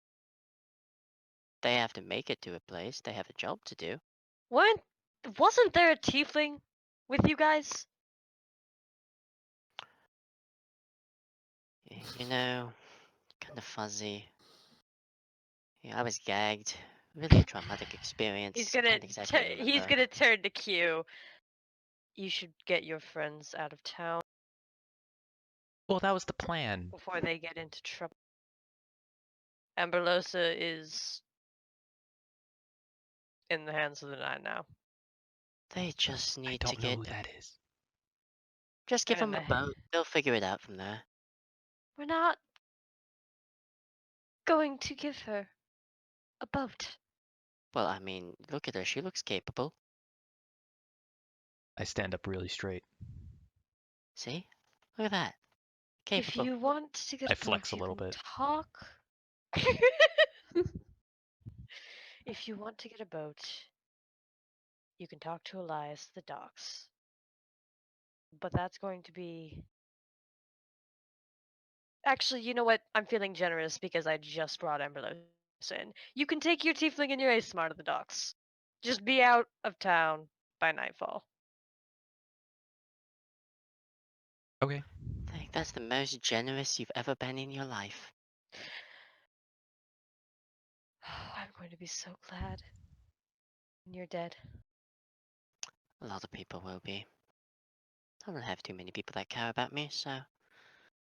B: They have to make it to a place. They have a job to do.
A: Wasn't there a tiefling with you guys?
B: You know, kind of fuzzy. Yeah, I was gagged. Really a traumatic experience.
A: He's gonna
B: Can't exactly
A: he's
B: remember.
A: gonna turn to Q. You should get your friends out of town
D: Well, that was the plan.
A: before they get into trouble. Amberlosa is in the hands of the Nine now.
B: They just
D: I
B: need to
D: don't know
B: get.
D: who that is.
B: Just give
A: And
B: them a boat. They'll figure it out from there.
A: we're not going to give her a boat.
B: Well, I mean, look at her. She looks capable.
D: I stand up really straight.
B: See? Look at that.
A: If
B: Capable.
A: you want to get
D: I
A: a boat,
D: flex a
A: you
D: little
A: can
D: bit.
A: talk. If you want to get a boat, you can talk to Elias at the docks. But that's going to be... Actually, you know what? I'm feeling generous because I just brought Emberlos in. You can take your tiefling and your ace smart to the docks. Just be out of town by nightfall.
D: Okay.
B: I think that's the most generous you've ever been in your life.
A: I'm going to be so glad when you're dead.
B: A lot of people will be. I don't have too many people that care about me, so...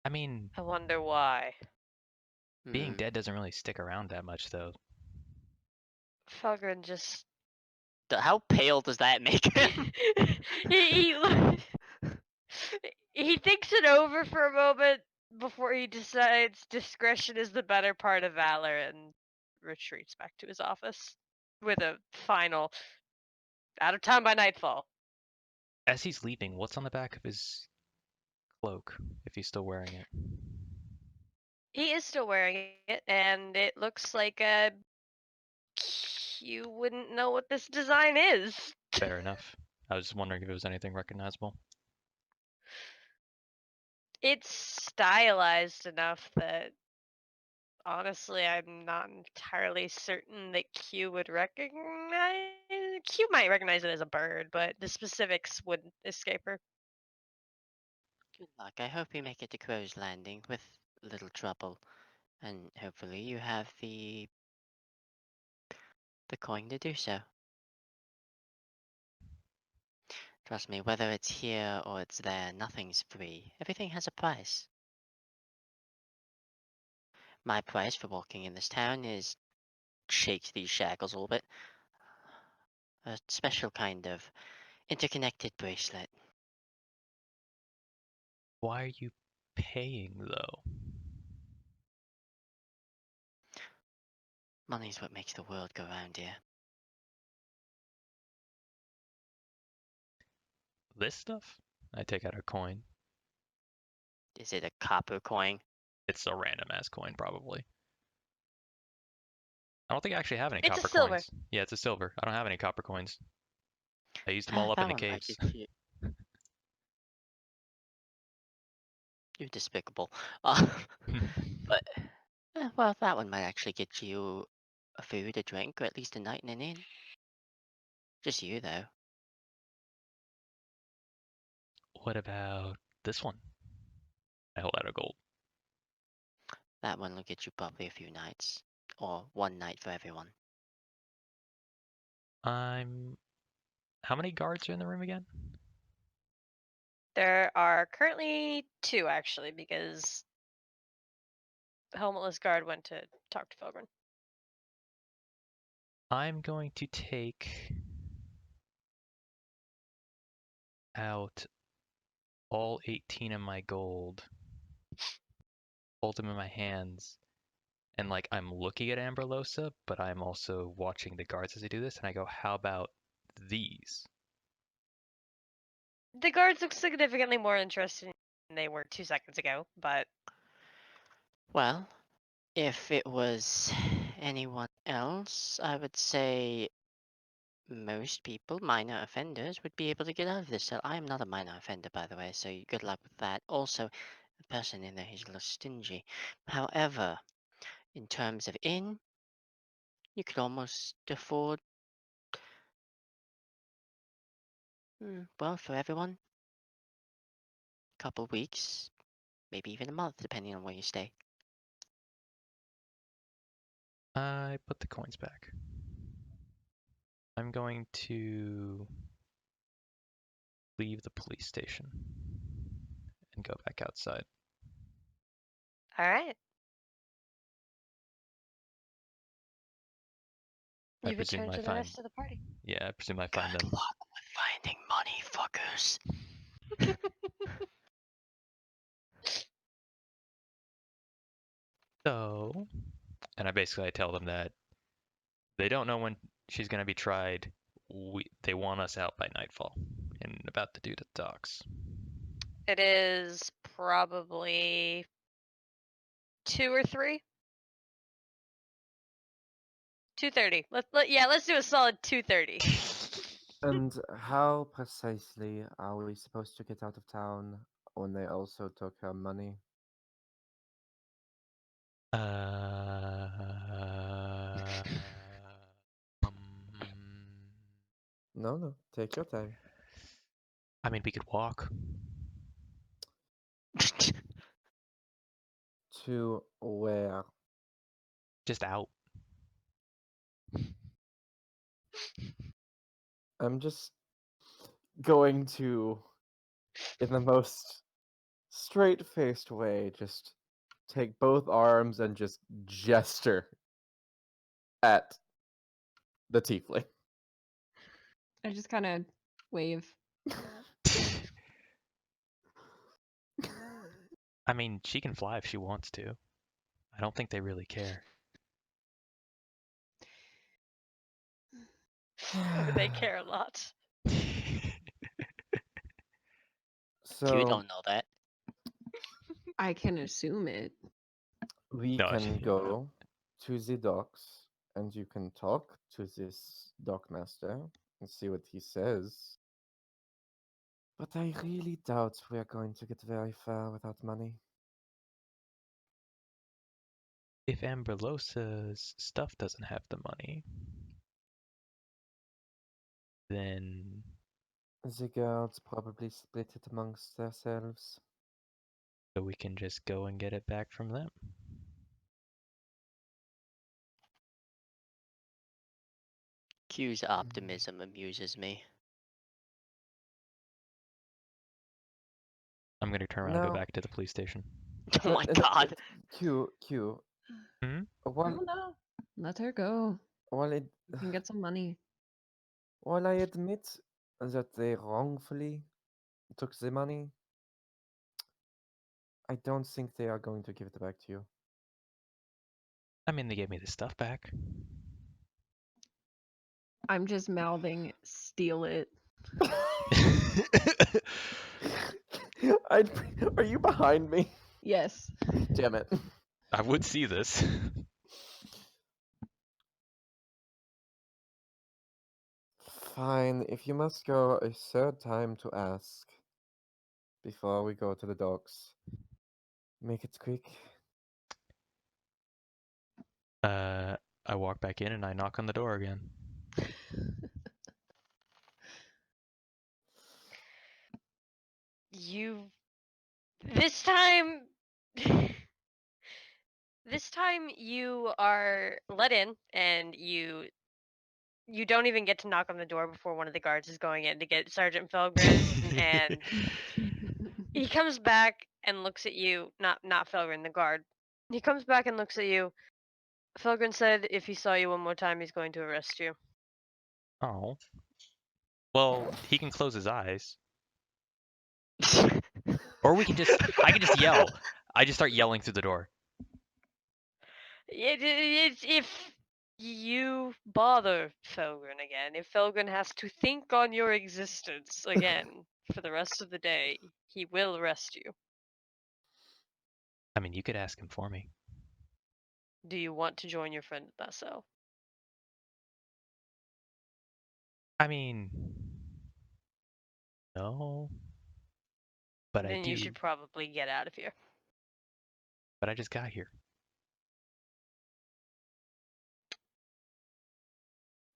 D: I mean,
A: I wonder why.
D: being
B: Hmm.
D: dead doesn't really stick around that much, though.
A: Felgren just...
B: How pale does that make him?
A: he, he thinks it over for a moment before he decides discretion is the better part of valor and retreats back to his office with a final out of town by nightfall.
D: As he's leaving, what's on the back of his cloak, if he's still wearing it?
A: He is still wearing it, and it looks like you wouldn't know what this design is.
D: Fair enough. I was wondering if it was anything recognizable.
A: It's stylized enough that honestly, I'm not entirely certain that Q would recognize. Q might recognize it as a bird, but the specifics wouldn't escape her.
B: Good luck. I hope you make it to Crow's Landing with little trouble. And hopefully you have the coin to do so. Trust me, whether it's here or it's there, nothing's free. Everything has a price. My price for walking in this town is shakes these shackles a little bit. A special kind of interconnected bracelet.
D: Why are you paying, though?
B: Money's what makes the world go round here.
D: This stuff? I take out a coin.
B: Is it a copper coin?
D: It's a random ass coin, probably. I don't think I actually have any
A: It's a
D: copper
A: silver.
D: coins. Yeah, it's a silver. I don't have any copper coins. I used them all up
B: That
D: in the
B: one might
D: caves.
B: get you. You're despicable. But, well, that one might actually get you a food, a drink, or at least a night in an inn. Just you, though.
D: What about this one? I hold out a gold.
B: That one will get you probably a few nights. Or one night for everyone.
D: How many guards are in the room again?
A: There are currently 2 actually, because the helmetless guard went to talk to Felgren.
D: I'm going to take out all 18 of my gold, hold them in my hands, and like I'm looking at Amberlosa, but I'm also watching the guards as they do this, and I go, how about these?
A: The guards look significantly more interesting than they were 2 seconds ago, but
B: Well, if it was anyone else, I would say most people, minor offenders, would be able to get out of this cell. I am not a minor offender, by the way, so good luck with that. Also, the person in there is a little stingy. However, in terms of inn, you could almost afford, well, for everyone, a couple weeks, maybe even a month, depending on where you stay.
D: I put the coins back. I'm going to leave the police station and go back outside.
A: alright.
D: I
A: You
D: presume
A: return
D: I
A: to the
D: find.
A: rest of the party.
D: Yeah, I presume I find
B: Good
D: them.
B: luck with finding money, fuckers.
D: So, and I tell them that they don't know when she's going to be tried. They want us out by nightfall and about to do the docks.
A: It is probably 2 or 3. 2:30. Let's do a solid 2:30.
E: And how precisely are we supposed to get out of town when they also took her money?
D: Um,
E: No, take your time.
D: I mean, we could walk.
E: To where?
D: Just out.
E: I'm just going to, in the most straight-faced way, just take both arms and just gesture at the tiefling.
C: I just kind of wave.
D: I mean, she can fly if she wants to. I don't think they really care.
A: Oh, they care a lot.
B: You
E: So
B: don't know that.
C: I can assume it.
E: we
D: No,
E: can go to the docks and you can talk to this dockmaster and see what he says. But I really doubt we're going to get very far without money.
D: if Amberlosa's stuff doesn't have the money, then
E: The guards probably split it amongst themselves.
D: so we can just go and get it back from them.
B: Q's optimism amuses me.
D: I'm gonna turn around and go
E: No.
D: back to the police station.
B: Oh my
E: And
B: god.
E: Q,
D: Hmm?
E: while,
C: No. Let her go.
E: while, it,
C: You can get some money.
E: while I admit that they wrongfully took the money, I don't think they are going to give it back to you.
D: I mean, they gave me the stuff back.
C: I'm just mouthing, steal it.
E: Are you behind me?
C: Yes.
E: Damn it.
D: I would see this.
E: Fine, if you must go a third time to ask before we go to the docks, make it quick.
D: I walk back in and I knock on the door again.
A: You. This time. This time you are let in, and you don't even get to knock on the door before one of the guards is going in to get Sergeant Felgren, and he comes back and looks at you. Not Felgren, the guard. He comes back and looks at you. Felgren said if he saw you one more time, he's going to arrest you.
D: Oh. Well, he can close his eyes. Or we can just, I can just yell. I just start yelling through the door.
A: It's if you bother Felgren again, if Felgren has to think on your existence again for the rest of the day, he will arrest you.
D: I mean, you could ask him for me.
A: Do you want to join your friend in that cell?
D: I mean, no. But I
A: Then
D: do.
A: you should probably get out of here.
D: But I just got here.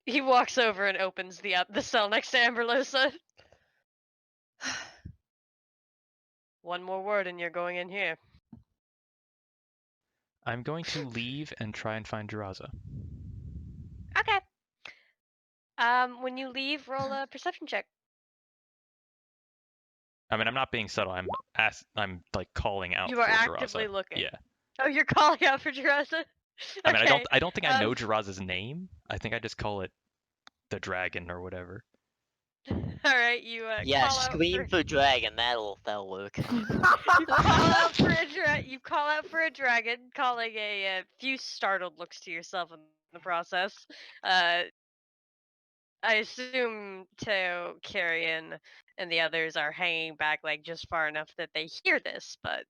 A: He walks over and opens the cell next to Amberlosa. One more word and you're going in here.
D: I'm going to leave and try and find Jiraza.
A: Okay. When you leave, roll a perception check.
D: I mean, I'm not being subtle. I'm like calling out
A: You
D: for
A: are actively
D: Jiraza.
A: looking.
D: Yeah.
A: Oh, you're calling out for Jiraza?
D: I mean,
A: Okay.
D: I don't think I know
A: um,
D: Jiraza's name. I think I just call it the dragon or whatever.
A: Alright, you
B: Yeah,
A: call out
B: scream for dragon. That'll work.
A: You call out for a dragon, calling a few startled looks to yourself in the process. I assume Teo, Carrion, and the others are hanging back like just far enough that they hear this, but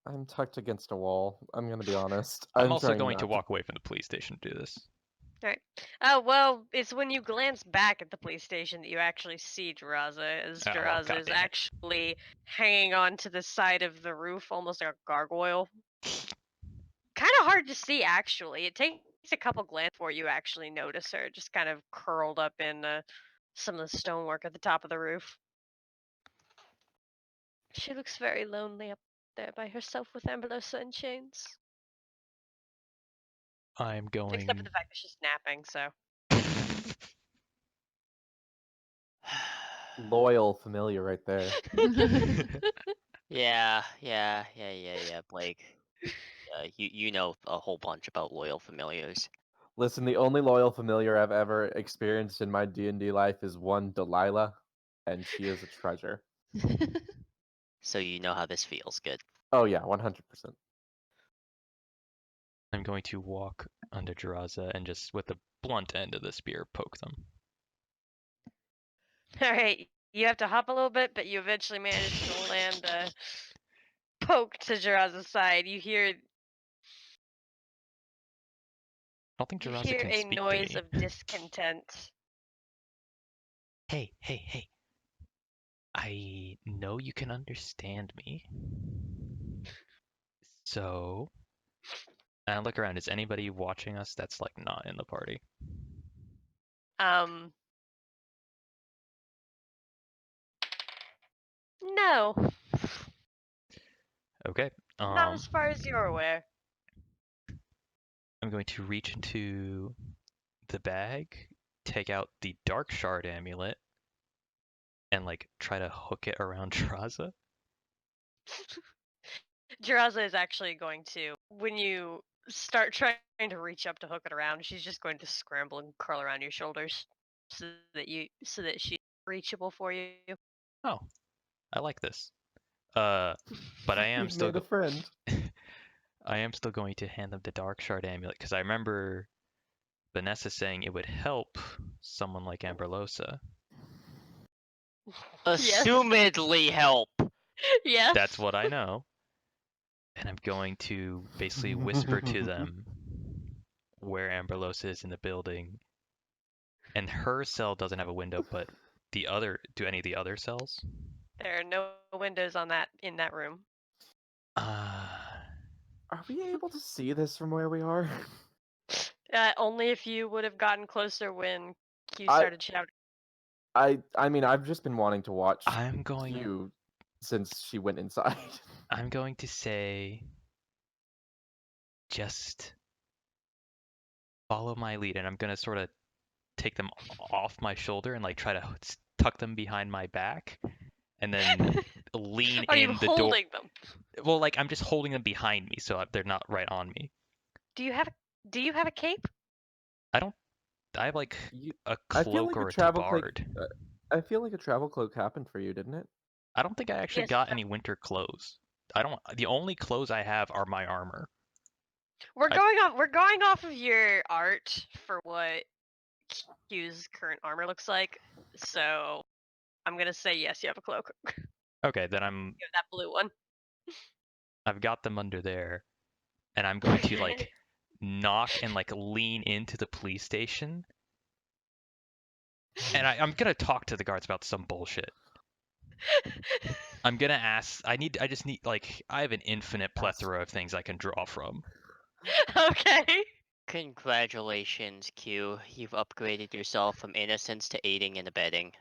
E: I'm tucked against a wall. I'm gonna be honest.
D: I'm also
E: trying
D: going to
E: not
D: walk away from the police station to do this.
A: Alright. Oh, well, it's when you glance back at the police station that you actually see Jiraza, as
D: Oh, well,
A: Jiraza is
D: goddammit.
A: actually hanging on to the side of the roof, almost like a gargoyle. Kind of hard to see, actually. It takes a couple glances before you actually notice her, just kind of curled up in some of the stonework at the top of the roof. She looks very lonely up there by herself with Amberlosa in chains.
D: I'm going.
A: Except for the fact that she's napping, so.
E: Loyal familiar right there.
B: Yeah, Blake. You know a whole bunch about loyal familiars.
E: Listen, the only loyal familiar I've ever experienced in my D&D life is one Delilah, and she is a treasure.
B: So you know how this feels. Good.
E: Oh yeah, 100%.
D: I'm going to walk under Jiraza and just with the blunt end of the spear poke them.
A: Alright, you have to hop a little bit, but you eventually manage to land a poke to Jiraza's side. You hear
D: I don't think
A: you
D: Jiraza
A: hear
D: can
A: a
D: speak
A: noise
D: to me.
A: of discontent.
D: Hey. I know you can understand me. So, and I look around. Is anybody watching us that's like not in the party?
A: No,
D: Okay.
A: not as far as you're aware.
D: I'm going to reach into the bag, take out the Dark Shard amulet, and like try to hook it around Jiraza.
A: Jiraza is actually going to, when you start trying to reach up to hook it around, she's just going to scramble and curl around your shoulders so that she's reachable for you.
D: Oh, I like this. But I am
E: You've
D: still
E: made a friend.
D: I am still going to hand them the Dark Shard amulet because I remember Vanessa saying it would help someone like Amberlosa.
A: Yes.
B: Assumedly help.
A: Yes.
D: That's what I know. And I'm going to basically whisper to them where Amberlosa is in the building. And her cell doesn't have a window, but do any of the other cells?
A: There are no windows in that room.
E: Are we able to see this from where we are?
A: Only if you would have gotten closer when Q
E: I-
A: started shouting.
E: I mean, I've just been wanting to watch
D: I'm going
E: you since she went inside.
D: I'm going to say just follow my lead, and I'm gonna sort of take them off my shoulder and like try to tuck them behind my back, and then lean
A: Are
D: in
A: you
D: the door.
A: holding them?
D: Well, like I'm just holding them behind me so they're not right on me.
A: Do you have a cape?
D: I have like a
E: I feel
D: cloak
E: like
D: or
E: a
D: a
E: travel cloak.
D: tabard.
E: I feel like a travel cloak happened for you, didn't it?
D: I don't think I actually
A: Yes.
D: got any winter clothes. The only clothes I have are my armor.
A: We're going off of your art for what Q's current armor looks like. So I'm gonna say yes, you have a cloak.
D: Okay, then
A: You have that blue one.
D: I've got them under there, and I'm going to like knock and like lean into the police station. And I'm gonna talk to the guards about some bullshit. I'm gonna ask. I just need like I have an infinite plethora of things I can draw from.
A: Okay.
B: Congratulations, Q. You've upgraded yourself from innocence to aiding and abetting.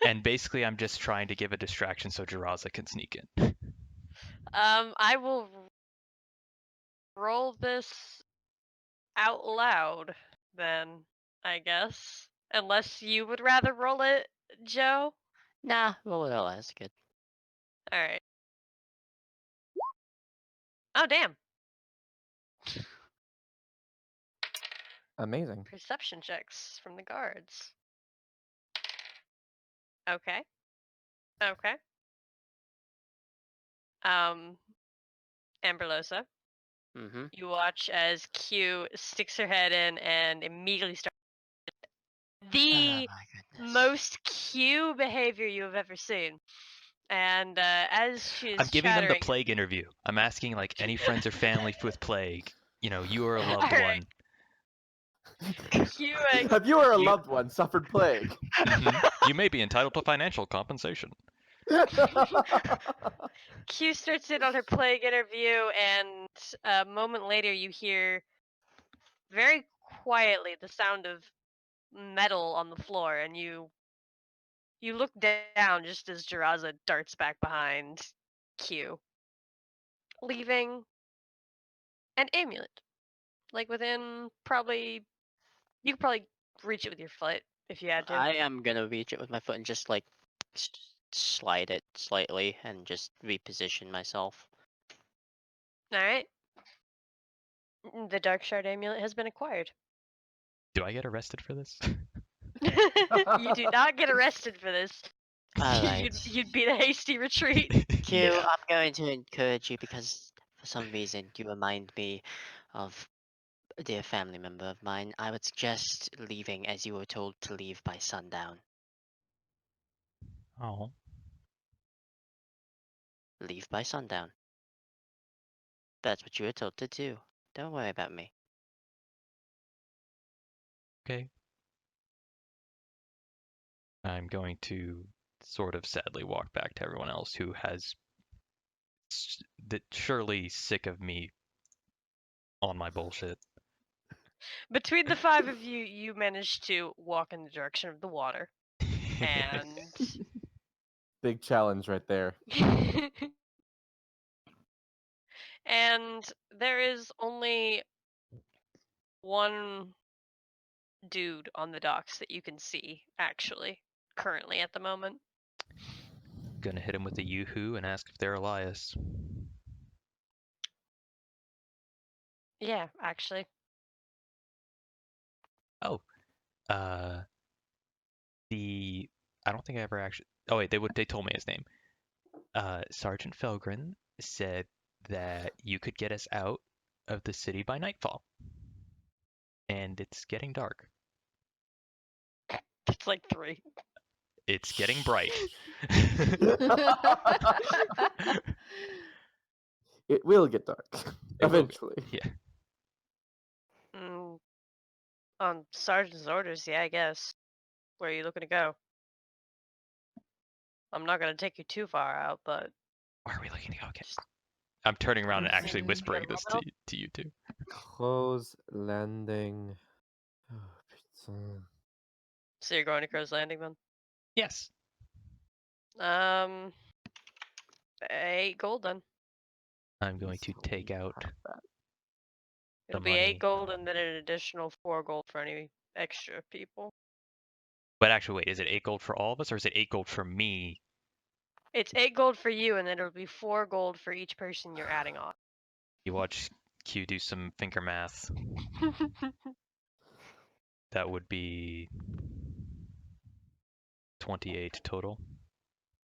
D: And basically, I'm just trying to give a distraction so Jiraza can sneak in.
A: I will roll this out loud then, I guess. Unless you would rather roll it, Joe.
B: Nah, roll it out. That's good.
A: Alright. Oh damn.
E: Amazing.
A: Perception checks from the guards. Okay. Okay. Amberlosa,
B: Mm-hmm.
A: you watch as Q sticks her head in and immediately starts the
B: my goodness.
A: most Q behavior you have ever seen. And as she is
D: I'm giving them the
A: chattering,
D: plague interview. I'm asking like any friends or family with plague. You know, you are a loved
A: Alright.
D: one.
A: Q,
E: Have you or a
D: You-
E: loved one suffered plague?
D: You may be entitled to financial compensation.
A: Q starts in on her plague interview, and a moment later, you hear very quietly the sound of metal on the floor, and you look down just as Jiraza darts back behind Q, leaving an amulet. Like within probably, you could probably reach it with your foot if you had to.
B: I am gonna reach it with my foot and just like slide it slightly and just reposition myself.
A: All right. The Dark Shard amulet has been acquired.
D: Do I get arrested for this?
A: You do not get arrested for this.
B: Alright.
A: You'd beat a hasty retreat.
B: Q,
D: Yeah.
B: I'm going to encourage you because for some reason you remind me of a dear family member of mine. I would suggest leaving as you were told to leave by sundown.
D: Oh.
B: Leave by sundown. That's what you were told to do. Don't worry about me.
D: Okay. I'm going to sort of sadly walk back to everyone else who has that surely sick of me on my bullshit.
A: Between the five of you, you managed to walk in the direction of the water. And
E: Big challenge right there.
A: and there is only one dude on the docks that you can see, actually, currently at the moment.
D: Gonna hit him with a yoo-hoo and ask if they're Elias.
A: Yeah, actually.
D: Oh. I don't think I ever actually. Oh wait, they told me his name. Sergeant Felgren said that you could get us out of the city by nightfall, and it's getting dark.
A: It's like 3.
D: It's getting bright.
E: It will get dark.
D: It will get-
E: Eventually.
D: Yeah.
A: On Sergeant's orders, yeah, I guess. Where are you looking to go? I'm not gonna take you too far out, but
D: Where are we looking to go? Okay. I'm turning around and actually
C: Mm.
D: whispering
A: Yeah,
D: this
A: well-
D: to you two.
E: Close landing. Oh, pizza.
A: so you're going to Crow's Landing then?
D: Yes.
A: 8 gold then.
D: I'm going
E: Please
D: to
E: tell me
D: take
E: you
D: out
E: have that.
A: It'll
D: the
A: be
D: money.
A: 8 gold and then an additional 4 gold for any extra people.
D: But actually, wait, is it 8 gold for all of us, or is it 8 gold for me?
A: It's 8 gold for you, and then it'll be 4 gold for each person you're adding on.
D: You watch Q do some finger math. That would be 28 total.
A: I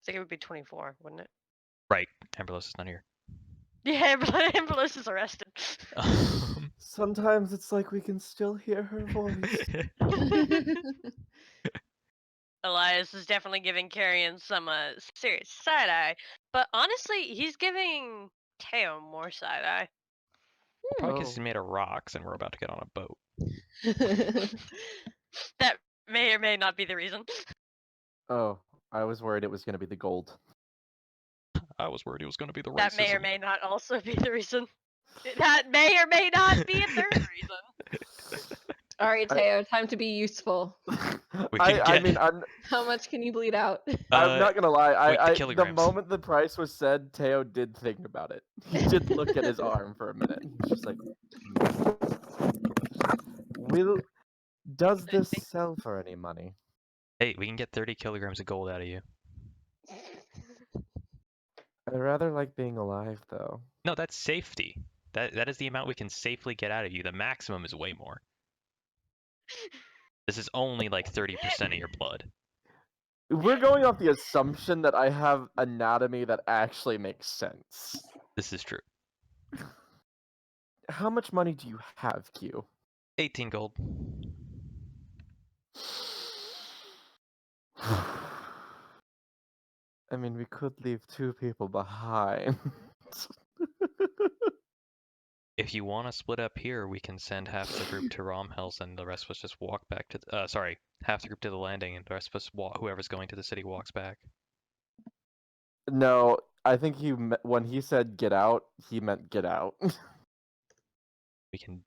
A: think it would be 24, wouldn't it?
D: Right. Amberlos is not here.
A: Yeah, Amberlos is arrested.
E: Sometimes it's like we can still hear her voice.
A: Elias is definitely giving Carrion some serious side eye, but honestly, he's giving Teo more side eye.
D: Probably because
E: Oh.
D: he's made of rocks and we're about to get on a boat.
A: That may or may not be the reason.
E: Oh, I was worried it was going to be the gold.
D: I was worried it was going to be the racism.
A: That may or may not also be the reason. That may or may not be a third reason.
C: All right,
E: I-
C: Teo, time to be useful.
D: We can
E: I
D: get-
E: mean, I'm
C: How much can you bleed out?
E: I'm not gonna lie.
D: wait, the
E: The
D: kilograms.
E: moment the price was said, Teo did think about it. He did look at his arm for a minute. He's just like, does this sell for any money?
D: Hey, we can get 30 kilograms of gold out of you.
E: I rather like being alive, though.
D: No, that's safety. That is the amount we can safely get out of you. The maximum is way more. This is only like 30% of your blood.
E: We're going off the assumption that I have anatomy that actually makes sense.
D: This is true.
E: How much money do you have, Q?
D: 18 gold.
E: I mean, we could leave 2 people behind.
D: If you want to split up here, we can send half the group to Romhells and the rest of us just walk back to sorry, half the group to the landing and the rest of us whoever's going to the city walks back.
E: No, I think when he said get out, he meant get out.
D: We can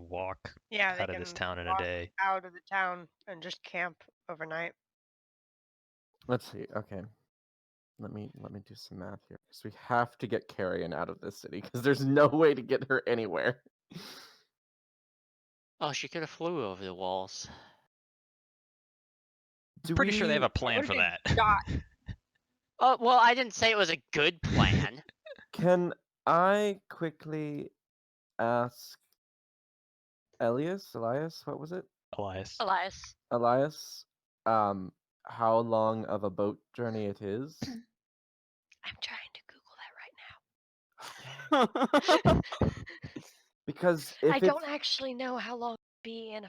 D: walk
A: Yeah, they
D: out of
A: can
D: this town in a
A: walk
D: day.
A: out of the town and just camp overnight.
E: Let's see. Okay. Let me do some math here. Because we have to get Carrion out of this city, because there's no way to get her anywhere.
B: Oh, she could have flew over the walls.
D: Pretty sure they have a plan
A: What
D: for
A: if
D: that.
A: they got-
B: Oh, well, I didn't say it was a good plan.
E: Can I quickly ask Elias, what was it?
D: Elias.
A: Elias,
E: How long of a boat journey it is?
A: I'm trying to Google that right now.
E: Because
A: I
E: if
A: don't
E: it's
A: actually know how long it'd be in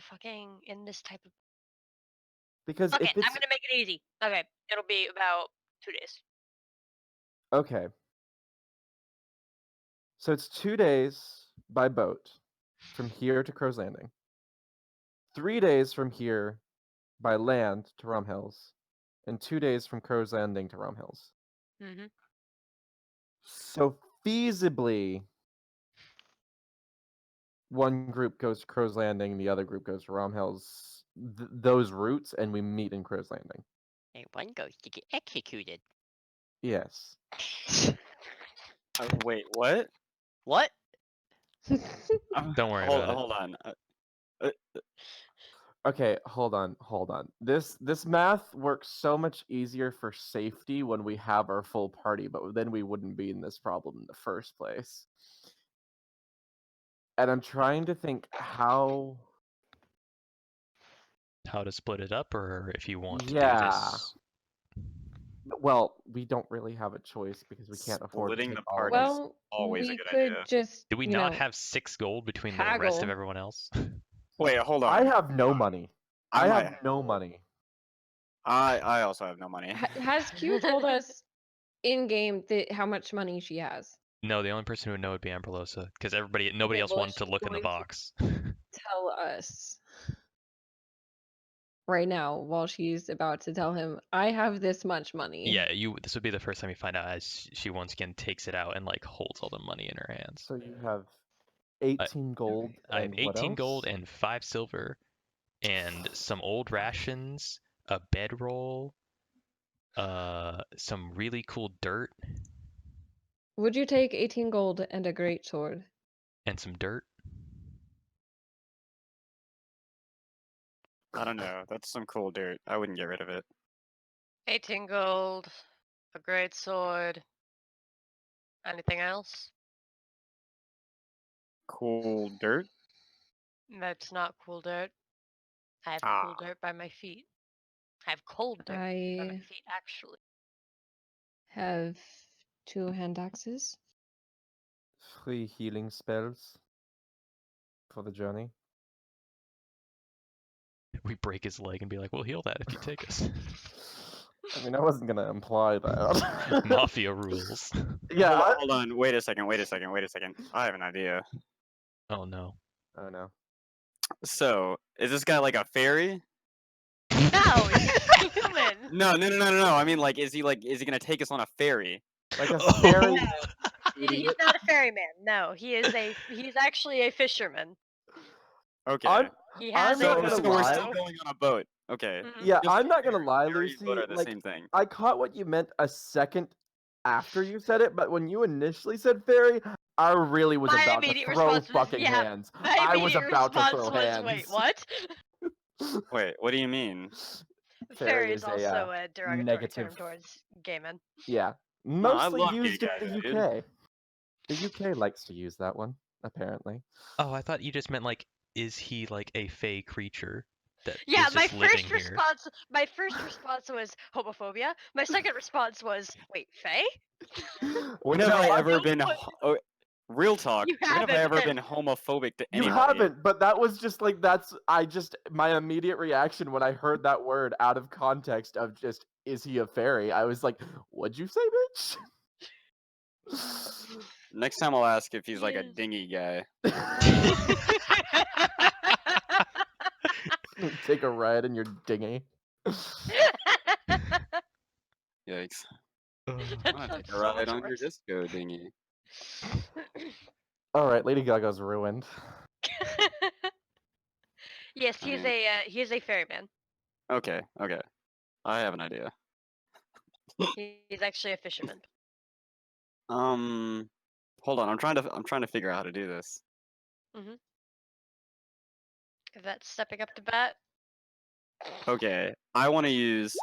A: in this type of.
E: because
A: Okay,
E: if
A: I'm
E: it's
A: gonna make it easy. Okay, it'll be about 2 days.
E: okay. So it's 2 days by boat from here to Crow's Landing. 3 days from here by land to Rum Hills, and 2 days from Crow's Landing to Rum Hills.
A: Mm-hmm.
E: So feasibly, one group goes to Crow's Landing, the other group goes to Rum Hills. Those routes, and we meet in Crow's Landing.
B: And one goes to get executed.
E: Yes.
F: Wait, what?
B: What?
D: Don't worry
F: hold,
D: about it.
F: Hold on.
E: Okay, hold on. This math works so much easier for safety when we have our full party, but then we wouldn't be in this problem in the first place. And I'm trying to think how
D: How to split it up, or if you want to do
E: Yeah.
D: this.
E: Well, we don't really have a choice because we can't afford to
F: Splitting
E: take
F: the
E: all of
F: party
E: us.
F: is
C: Well,
F: always a
C: we
F: good
C: could
F: idea.
C: just,
D: Do we
C: you
D: not
C: know,
D: have 6 gold between the rest of
C: haggle.
D: everyone else?
F: Wait, hold on.
E: I have no money. I
F: might
E: have no money.
F: I also have no money.
C: Has Q told us in game how much money she has?
D: No, the only person who would know would be Amberlosa, because nobody
C: Okay,
D: else
C: well,
D: wanted to
C: she's
D: look in the
C: going to
D: box.
C: Tell us right now while she's about to tell him, I have this much money.
D: Yeah, this would be the first time you find out as she once again takes it out and like holds all the money in her hands.
E: So you have 18 gold
D: I have
E: and what
D: 18
E: else?
D: gold and 5 silver, and some old rations, a bedroll, some really cool dirt,
C: Would you take 18 gold and a great sword?
D: and some dirt.
F: I don't know. That's some cool dirt. I wouldn't get rid of it.
A: 18 gold, a great sword. Anything else?
F: Cool dirt?
A: That's not cool dirt. I have cool
F: Ah.
A: dirt by my feet. I have cold dirt by my
C: I
A: feet, actually.
C: have 2 hand axes.
E: 3 healing spells for the journey.
D: We break his leg and be like, we'll heal that if you take us.
E: I mean, I wasn't gonna imply that.
D: Mafia rules.
E: Yeah.
F: Hold on. Wait a second. I have an idea.
D: Oh no.
E: Oh no.
F: So, is this guy like a fairy?
A: No, he's human.
F: No. I mean, like, is he gonna take us on a ferry?
E: Like a
D: Oh.
E: fairy.
A: He's
E: Idiot.
A: not a ferryman. No, he's actually a fisherman.
F: Okay.
A: He
E: I'm
A: has
E: not
A: a
E: gonna
F: So we're
E: lie.
F: still going on a boat. Okay.
A: Mhm.
E: Yeah,
F: Just
E: I'm not gonna lie,
F: ferries,
E: Lucy.
F: but are the
E: Like,
F: same thing.
E: I caught what you meant a second after you said it, but when you initially said fairy, I really was
A: My
E: about to
A: immediate
E: throw
A: response was,
E: fucking
A: yeah,
E: hands.
A: My
E: I was
A: immediate
E: about to
A: response
E: throw
A: was,
E: hands.
A: wait, what?
F: Wait, what do you mean?
A: Fairy is
E: a,
A: also a derogatory
E: negative.
A: term towards gay men.
E: Yeah,
F: No, I
E: mostly
F: love gay
E: used in
F: guys,
E: the
F: dude.
E: UK. The UK likes to use that one, apparently.
D: Oh, I thought you just meant like, is he like a fey creature that
A: Yeah,
D: is
A: my
D: just living
A: first
D: here?
A: response was homophobia. My second response was, wait, Faye?
F: When
E: No,
F: have I
E: I
F: ever
A: don't
F: been?
A: put-
F: Real talk.
A: You
F: When have I
A: haven't
F: ever
A: been.
F: been homophobic to
E: You
F: anybody?
E: haven't, but that was just like my immediate reaction when I heard that word out of context of just is he a fairy? I was like, what'd you say, bitch?
F: Next time I'll ask if he's like a
A: Yes.
F: dingy guy.
E: Take a ride in your dinghy.
F: Yikes.
A: That
F: I'm gonna
A: sounds
F: take a
A: so
F: ride
A: much
F: on your
A: worse.
F: disco dinghy.
E: All right, Lady Gaga's ruined.
A: Yes,
F: I
A: he is
F: mean-
A: he is a ferryman.
F: Okay, okay. I have an idea.
A: He's actually a fisherman.
F: Hold on. I'm trying to figure out how to do this.
A: If that's stepping up to bat.
F: Okay, I want to use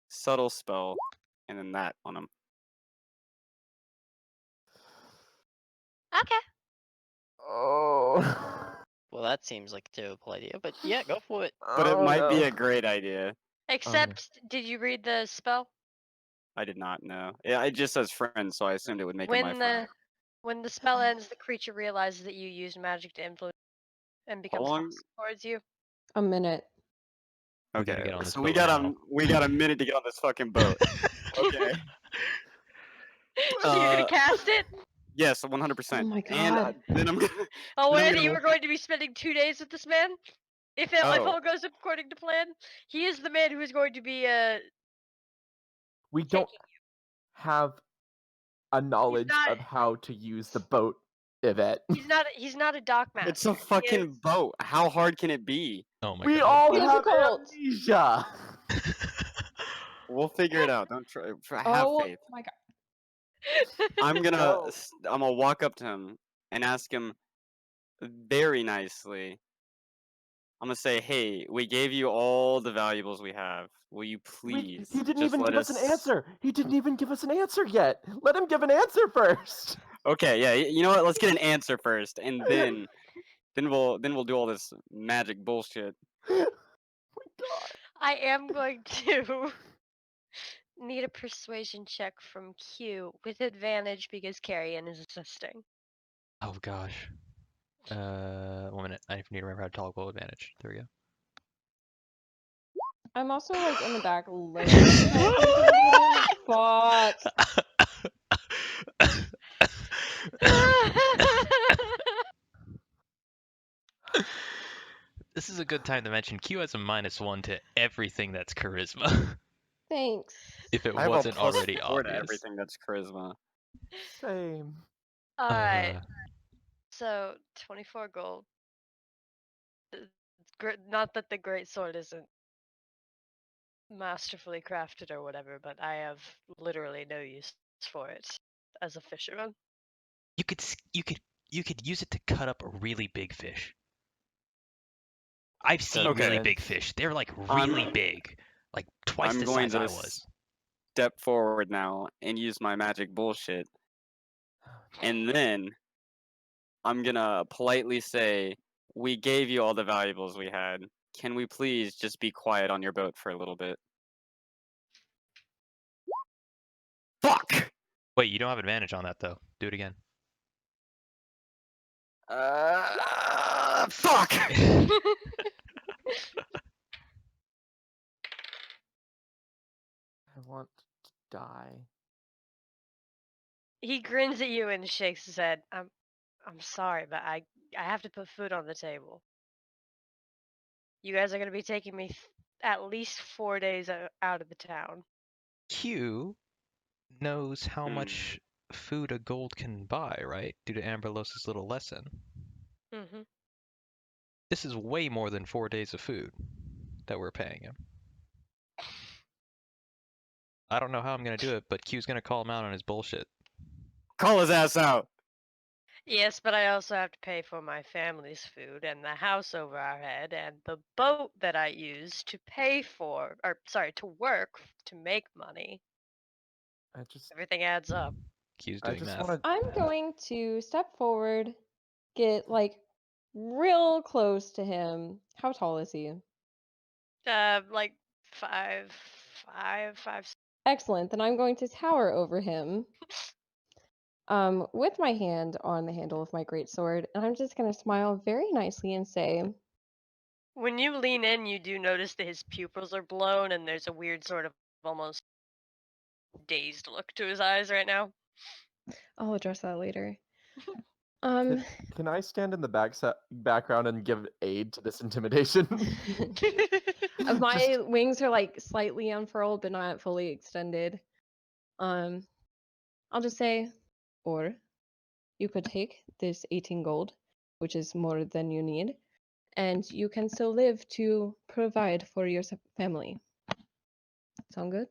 F: subtle spell, and then that on him.
A: Okay.
E: Oh.
B: Well, that seems like a terrible idea, but yeah, go for it.
F: But it
E: Oh,
F: might be
E: no.
F: a great idea.
A: Except, did you read the spell?
F: I did not know. Yeah, it just says friend, so I assumed it would make him my friend.
A: When the spell ends, the creature realizes that you used magic to influence and becomes
F: long?
A: hostile towards you.
C: A minute.
D: We gotta
F: Okay,
D: get on this
F: so we
D: boat
F: got
D: now.
F: we got a minute to get on this fucking boat. Okay.
A: So you're gonna
F: Uh,
A: cast it?
F: Yes, 100%.
C: Oh my
F: And
C: god.
F: then I'm gonna.
A: Oh,
F: then I'm
A: and
F: gonna
A: you were going to be spending 2 days with this man? If all goes according to plan, he is the man who is going to be
E: We don't
A: taking
E: have a knowledge
A: not-
E: of how to use the boat, Yvette.
A: He's not a dock master.
F: It's a
A: He
F: fucking
A: is-
F: boat. How hard can it be?
D: Oh my
E: We
D: god.
E: all have
C: Difficult.
E: amnesia.
F: We'll figure it out. Don't try. Have
C: Oh
F: faith.
C: my god.
F: I'm gonna.
E: No.
F: I'm gonna walk up to him and ask him very nicely. I'm gonna say, "Hey, we gave you all the valuables we have. Will you please
E: He didn't
F: just
E: even
F: let
E: give us an
F: us?"
E: answer. He didn't even give us an answer yet. Let him give an answer first.
F: Okay, yeah. You know what? Let's get an answer first, and then we'll do all this magic bullshit.
E: My God.
A: I am going to need a persuasion check from Q with advantage because Carrion is assisting.
D: Oh gosh. 1 minute. I need to remember how to toggle advantage. There we go.
C: I'm also like in the back listening how things are gonna get
D: This is a good time to mention Q has a -1 to everything that's charisma.
C: Thanks.
D: If it
F: I have a
D: wasn't
F: plus
D: already
F: 4 to
D: obvious.
F: everything that's charisma.
E: Same.
A: Alright, so 24 gold. Not that the great sword isn't masterfully crafted or whatever, but I have literally no use for it as a fisherman.
D: You could use it to cut up a really big fish. I've seen really
F: Okay.
D: big fish. They're like really
F: I'm-
D: big, like twice
F: I'm
D: the
F: going
D: size I
F: to
D: was.
F: step forward now and use my magic bullshit, and then I'm gonna politely say, "We gave you all the valuables we had. Can we please just be quiet on your boat for a little bit?" Fuck!
D: Wait, you don't have advantage on that though. Do it again.
F: Fuck!
E: I want to die.
A: He grins at you and shakes his head. I'm sorry, but I have to put food on the table. You guys are gonna be taking me at least 4 days out of the town.
D: Q knows how
F: Hmm.
D: much food a gold can buy, right? Due to Amberlos's little lesson.
A: Mm-hmm.
D: This is way more than 4 days of food that we're paying him. I don't know how I'm gonna do it, but Q's gonna call him out on his bullshit.
F: Call his ass out!
A: Yes, but I also have to pay for my family's food and the house over our head and the boat that I use to to work to make money.
E: I just
A: Everything adds up.
D: Q's
E: I
D: doing
E: just
D: math.
E: want to.
C: I'm going to step forward, get like real close to him. How tall is he?
A: Like 5'5", 5'6".
C: Excellent. Then I'm going to tower over him. With my hand on the handle of my greatsword, and I'm just gonna smile very nicely and say,
A: When you lean in, you do notice that his pupils are blown and there's a weird sort of almost dazed look to his eyes right now.
C: I'll address that later.
E: Can I stand in the background and give aid to this intimidation?
C: My
E: Just-
C: wings are like slightly unfurled, but not fully extended. I'll just say, or you could take this 18 gold, which is more than you need, and you can still live to provide for your family. Sound good?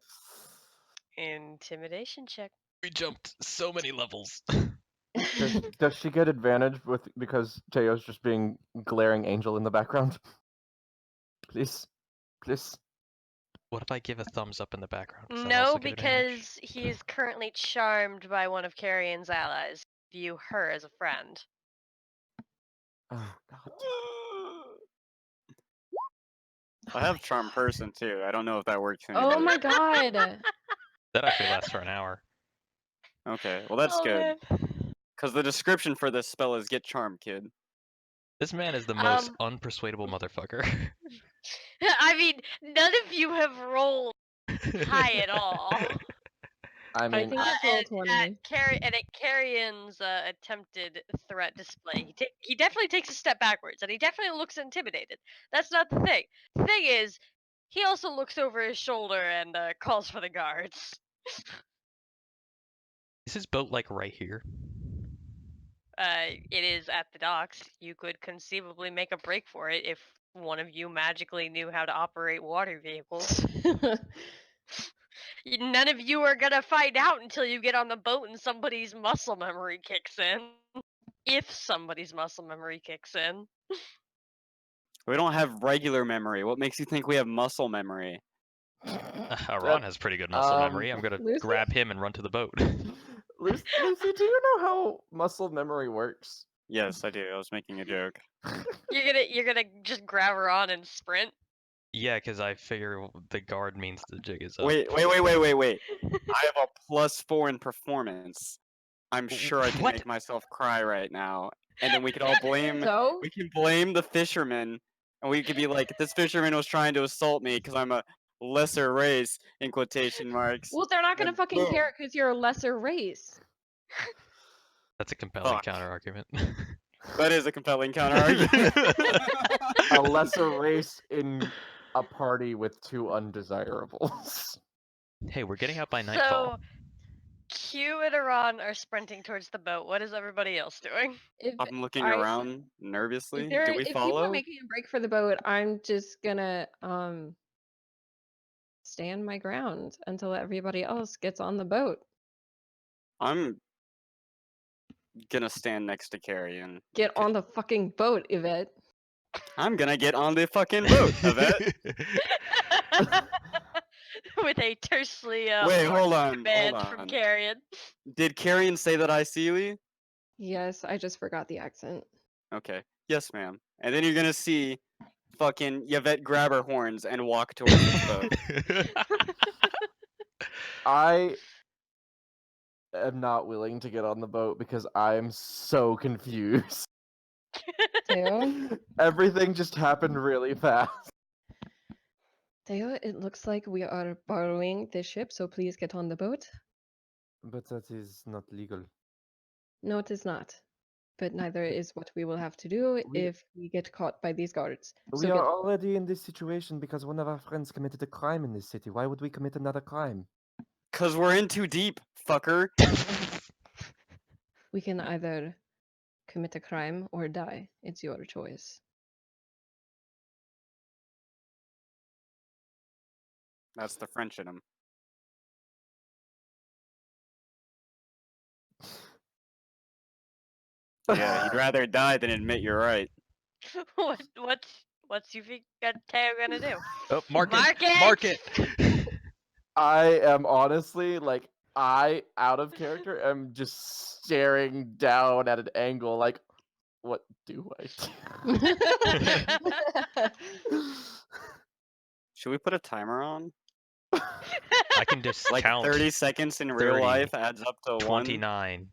A: Intimidation check.
D: We jumped so many levels.
E: does she get advantage because Teo's just being glaring angel in the background? Please, please.
D: What if I give a thumbs up in the background? Does that
A: No,
D: also give advantage?
A: because he is currently charmed by one of Carrion's allies. View her as a friend.
E: Oh God.
F: I have charm person too. I don't know if that works any
C: Oh
F: better.
C: my god.
D: That actually lasts for an hour.
F: Okay, well that's
A: Oh,
F: good.
A: man.
F: Because the description for this spell is get charm, kid.
D: This man is the most unpersuadable motherfucker.
A: I mean, none of you have rolled high at all.
E: I
C: I
E: mean,
C: think it's roll 20.
A: At Carrion's attempted threat display, he definitely takes a step backwards, and he definitely looks intimidated. That's not the thing. The thing is, he also looks over his shoulder and calls for the guards.
D: Is his boat like right here?
A: It is at the docks. You could conceivably make a break for it if one of you magically knew how to operate water vehicles. None of you are gonna find out until you get on the boat and somebody's muscle memory kicks in. If somebody's muscle memory kicks in.
F: We don't have regular memory. What makes you think we have muscle memory?
D: Ron has pretty good muscle memory. I'm gonna
C: Lucy?
D: grab him and run to the boat.
E: Lucy, do you know how muscle memory works?
F: Yes, I do. I was making a joke.
A: You're gonna just grab her on and sprint.
D: Yeah, because I figure the guard means the jig is up.
F: Wait. I have a +4 in performance. I'm sure I can
D: What?
F: make myself cry right now. And then we could all blame
C: So?
F: we can blame the fisherman, and we could be like, this fisherman was trying to assault me because I'm a lesser race in quotation marks.
C: Well, they're not gonna
F: And
C: fucking
F: boom.
C: care it because you're a lesser race.
D: That's a compelling
F: Fuck.
D: counter argument.
F: That is a compelling counter argument.
E: A lesser race in a party with two undesirables.
D: Hey, we're getting out by nightfall.
A: So, Q and Iran are sprinting towards the boat. What is everybody else doing?
C: If
F: I'm looking
C: alright,
F: around nervously.
C: if
F: Do we
C: people are
F: follow?
C: making a break for the boat, I'm just gonna stand my ground until everybody else gets on the boat.
F: I'm gonna stand next to Carrion.
C: Get on the fucking boat, Yvette.
F: I'm gonna get on the fucking boat, Yvette.
A: With a tersely
F: Wait, hold on,
A: command
F: hold
A: from
F: on.
A: Carrion.
F: Did Carrion say that I see you?
C: Yes, I just forgot the accent.
F: Okay. Yes, ma'am. And then you're gonna see fucking Yvette grab her horns and walk towards the boat.
E: I am not willing to get on the boat because I'm so confused.
C: Theo?
E: Everything just happened really fast.
C: Theo, it looks like we are borrowing this ship, so please get on the boat.
E: But that is not legal.
C: No, it is not. But neither is what we will have to do
E: We-
C: if we get caught by these guards.
E: We
C: So
E: are
C: get
E: already in this situation because one of our friends committed a crime in this city. Why would we commit another crime?
F: Cause we're in too deep, fucker.
C: we can either commit a crime or die. It's your choice.
F: That's the French in him. Yeah, he'd rather die than admit you're right.
A: What's you think that Teo gonna do?
D: Oh, mark
A: Mark
D: it!
A: it!
D: Mark it!
E: I am honestly like out of character am just staring down at an angle like what do I do?
F: Should we put a timer on?
D: I can just
F: Like
D: count
F: 30 seconds in real
D: 30,
F: life adds up to
D: 29,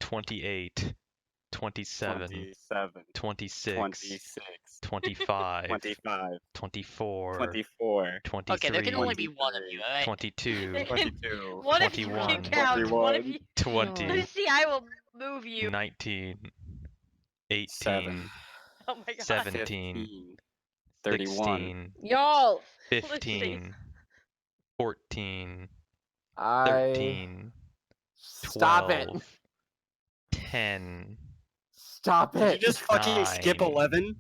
D: 28, 27,
F: 27,
D: 26,
F: 26,
D: 25,
F: 25,
D: 24,
F: 24,
D: 23,
B: Okay, there can only be one of you, alright?
D: 22,
F: 22.
A: What if you
D: 21,
A: can count? What if you...
D: 20.
C: No.
A: Lucy, I will move you.
D: 19, 18,
F: 7,
A: Oh my god.
D: 17,
F: 15, 31.
D: 16,
C: Y'all.
D: 15, 14,
E: I
D: 13,
E: stop it.
D: 12, 10,
E: Stop
F: Did you
E: it.
F: just fucking skip
D: 9,
F: 11?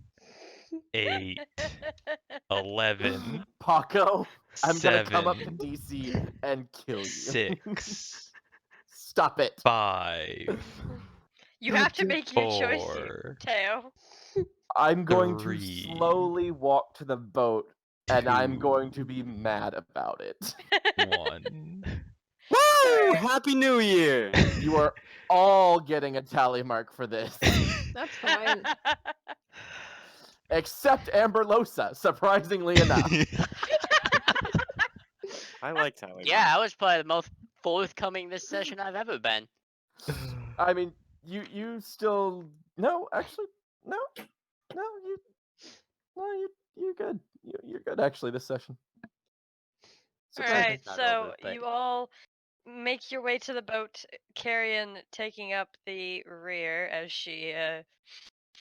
D: 8, 11,
E: Paco, I'm gonna come up to
D: 7,
E: DC and kill you.
D: 6,
E: Stop it.
D: 5,
A: You have to make your choice4, here, Teo.
E: I'm going to
D: 3,
E: slowly walk to the boat, and I'm
D: 2,
E: going to be mad about it.
D: 1.
F: Woo!
A: Alright.
F: Happy New Year!
E: You are all getting a tally mark for this,
C: That's fine.
E: except Amberlosa, surprisingly enough.
F: I like Tyler.
B: Yeah, I was probably the most forthcoming this session I've ever been.
E: I mean, you still no, actually, no, you're good. You're good actually this session.
A: Alright,
B: Surprisingly not
A: so
B: over, but-
A: you all make your way to the boat, Carrion taking up the rear as she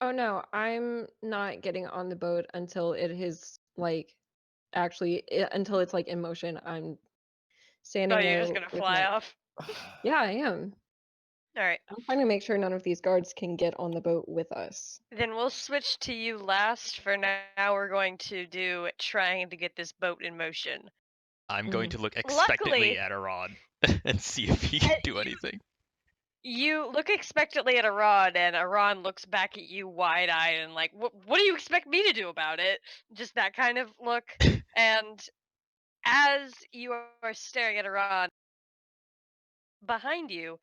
C: Oh no, I'm not getting on the boat until it is like until it's like in motion. I'm standing
A: Oh, you're
C: there
A: just gonna
C: with
A: fly
C: my
A: off.
C: Yeah, I am.
A: Alright.
C: I'm trying to make sure none of these guards can get on the boat with us.
A: Then we'll switch to you last. For now, we're going to do trying to get this boat in motion.
D: I'm going to look
A: Luckily-
D: expectantly at Aron and see if he can do anything.
A: You look expectantly at Aran, and Aran looks back at you wide-eyed and like, what do you expect me to do about it? Just that kind of look. And as you are staring at Aran, behind you,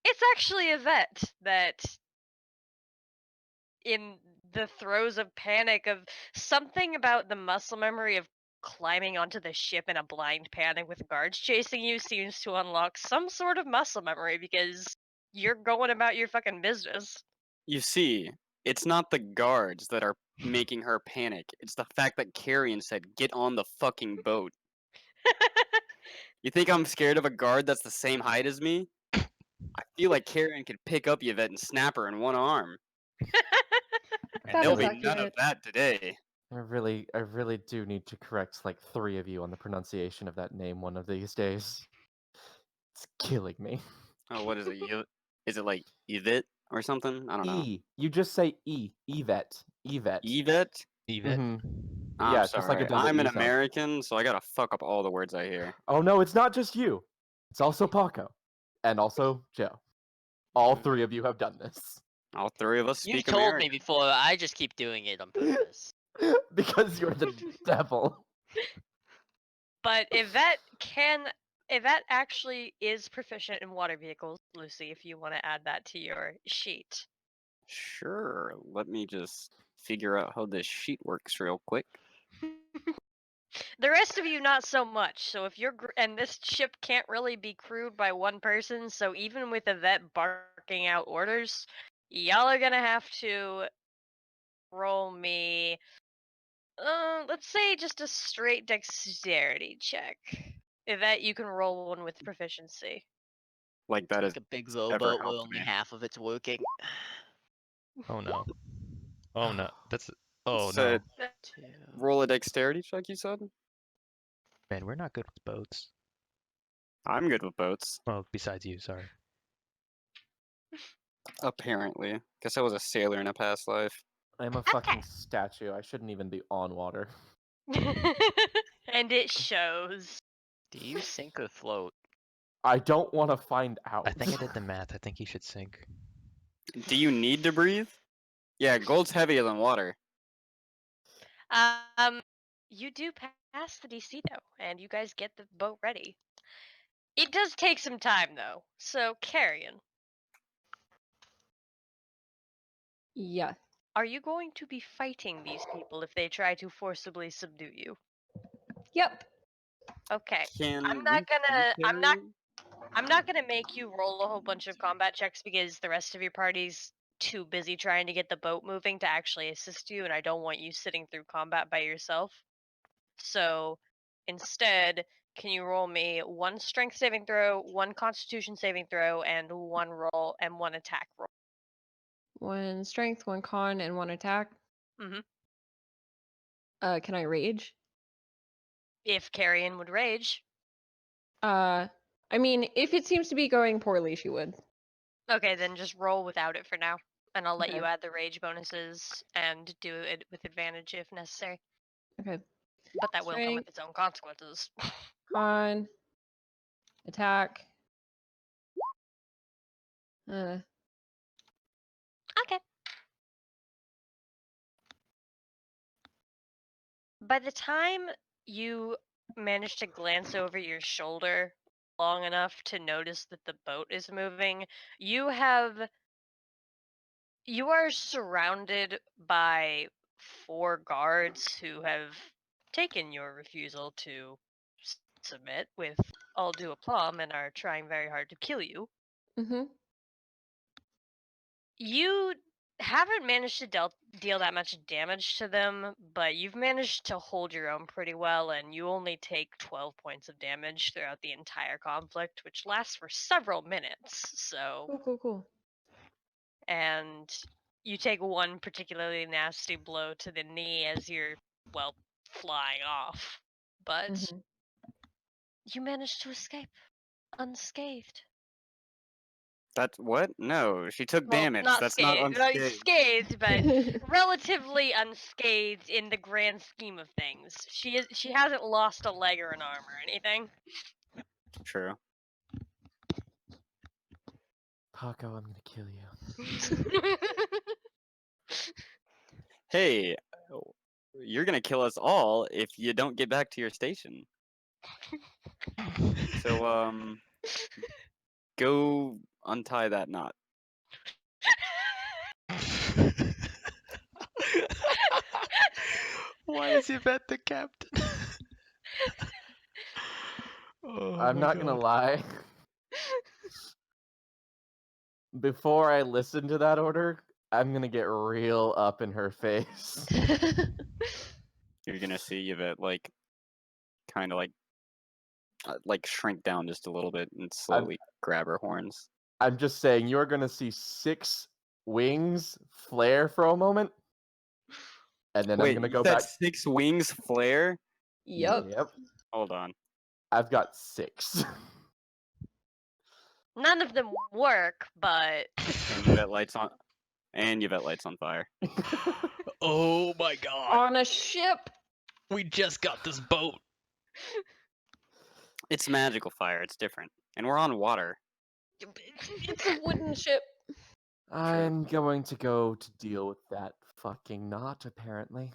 A: it's actually a vet that, in the throes of panic of something about the muscle memory of climbing onto the ship in a blind panic with guards chasing you seems to unlock some sort of muscle memory because you're going about your fucking business.
F: You see, it's not the guards that are making her panic. It's the fact that Carrion said, "Get on the fucking boat." You think I'm scared of a guard that's the same height as me? I feel like Carrion could pick up Yvette and snap her in one arm. And
C: That
F: there'll
C: is
F: be none of
C: accurate.
F: that today.
E: I really do need to correct like 3 of you on the pronunciation of that name one of these days. It's killing me.
F: Oh, what is it? Is it like Yvette or something? I don't know.
E: E. You just say E. Yvette. Yvette.
F: Yvette?
D: Yvette.
E: Mhm.
F: I'm
E: Yeah, just like
F: sorry.
E: a double
F: I'm an
E: E sound.
F: American, so I gotta fuck up all the words I hear.
E: Oh no, it's not just you. It's also Paco. And also Joe. All 3 of you have done this.
F: All 3 of us
B: You
F: speak
B: told me
F: American.
B: before, I just keep doing it on purpose.
E: Because you're the devil.
A: But Yvette actually is proficient in water vehicles, Lucy, if you want to add that to your sheet.
F: Sure. Let me just figure out how this sheet works real quick.
A: The rest of you, not so much. So if you're and this ship can't really be crewed by one person, so even with Yvette barking out orders, y'all are gonna have to roll me. Let's say just a straight dexterity check. Yvette, you can roll one with proficiency.
F: Like that is
B: Like a big
F: ever
B: rowboat where
F: helped
B: only
F: me.
B: half of it's working.
D: Oh no. Oh no. That's. Oh no.
F: Said,
B: Two.
F: roll a dexterity check, you said?
D: Man, we're not good with boats.
F: I'm good with boats.
D: Well, besides you, sorry.
F: Apparently. Guess I was a sailor in a past life.
E: I'm a fucking statue. I shouldn't even be on water.
A: And it shows.
B: Do you sink or float?
E: I don't want to find out.
D: I think I did the math. I think he should sink.
F: Do you need to breathe? Yeah, gold's heavier than water.
A: You do pass the DC though, and you guys get the boat ready. It does take some time though, so Carrion,
C: Yeah.
A: are you going to be fighting these people if they try to forcibly subdue you?
C: Yep.
A: Okay.
F: Can
A: I'm
F: we
A: not gonna
F: see
A: I'm not
F: Carrion?
A: I'm not gonna make you roll a whole bunch of combat checks because the rest of your party's too busy trying to get the boat moving to actually assist you, and I don't want you sitting through combat by yourself. So Instead, can you roll me 1 strength saving throw, 1 constitution saving throw, and 1 attack roll?
C: 1 strength, 1 con, and 1 attack.
A: Mhm.
C: Can I rage?
A: If Carrion would rage.
C: I mean, if it seems to be going poorly, she would.
A: Okay, then just roll without it for now. And I'll let
C: Okay.
A: you add the rage bonuses and do it with advantage if necessary.
C: Okay.
A: But that will come with
C: Strength.
A: its own consequences.
C: Con. Attack.
A: Okay. By the time you manage to glance over your shoulder long enough to notice that the boat is moving, you are surrounded by 4 guards who have taken your refusal to submit with all due aplomb and are trying very hard to kill you.
C: Mm-hmm.
A: You haven't managed to deal that much damage to them, but you've managed to hold your own pretty well, and you only take 12 points of damage throughout the entire conflict, which lasts for several minutes. So,
C: Cool.
A: and you take 1 particularly nasty blow to the knee as you're, well, flying off. But
C: Mm-hmm.
A: you managed to escape unscathed.
F: That's what? No, she took
A: Well,
F: damage.
A: not
F: That's not
A: scathed, not
F: unscathed.
A: scathed, but relatively unscathed in the grand scheme of things. She hasn't lost a leg or an arm or anything.
F: True.
E: Paco, I'm gonna kill you.
F: Hey, you're gonna kill us all if you don't get back to your station. So, go untie that knot.
D: Why is Yvette the captain? Oh
E: I'm
D: my
E: not gonna
D: God.
E: lie. Before I listen to that order, I'm gonna get real up in her face.
F: You're gonna see Yvette kind of like shrink down just a little bit and slowly grab her horns.
E: I'm just saying, you're gonna see 6 wings flare for a moment, and then I'm
F: Wait,
E: gonna
F: you
E: go
F: said
E: back.
F: 6 wings flare?
C: Yep.
E: Yep.
F: Hold on.
E: I've got 6.
A: None of them work, but
F: And Yvette lights on. And Yvette lights on fire.
D: Oh my God.
C: On a ship.
D: We just got this boat.
F: It's magical fire. It's different, and we're on water.
C: It's a wooden ship.
E: I'm going to go to deal with that fucking knot, apparently.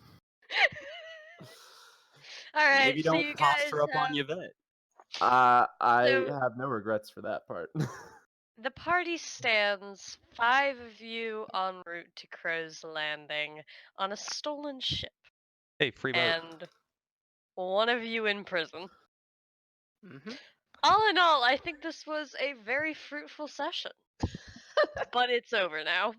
A: all right.
F: Maybe
A: So
F: don't
A: you
F: posture
A: guys
F: up on Yvette.
E: I
A: So-
E: have no regrets for that part.
A: the party stands 5 of you en route to Crow's Landing on a stolen ship,
D: Hey, free boat.
A: and 1 of you in prison.
B: Mm-hmm.
A: All in all, I think this was a very fruitful session. But it's over now.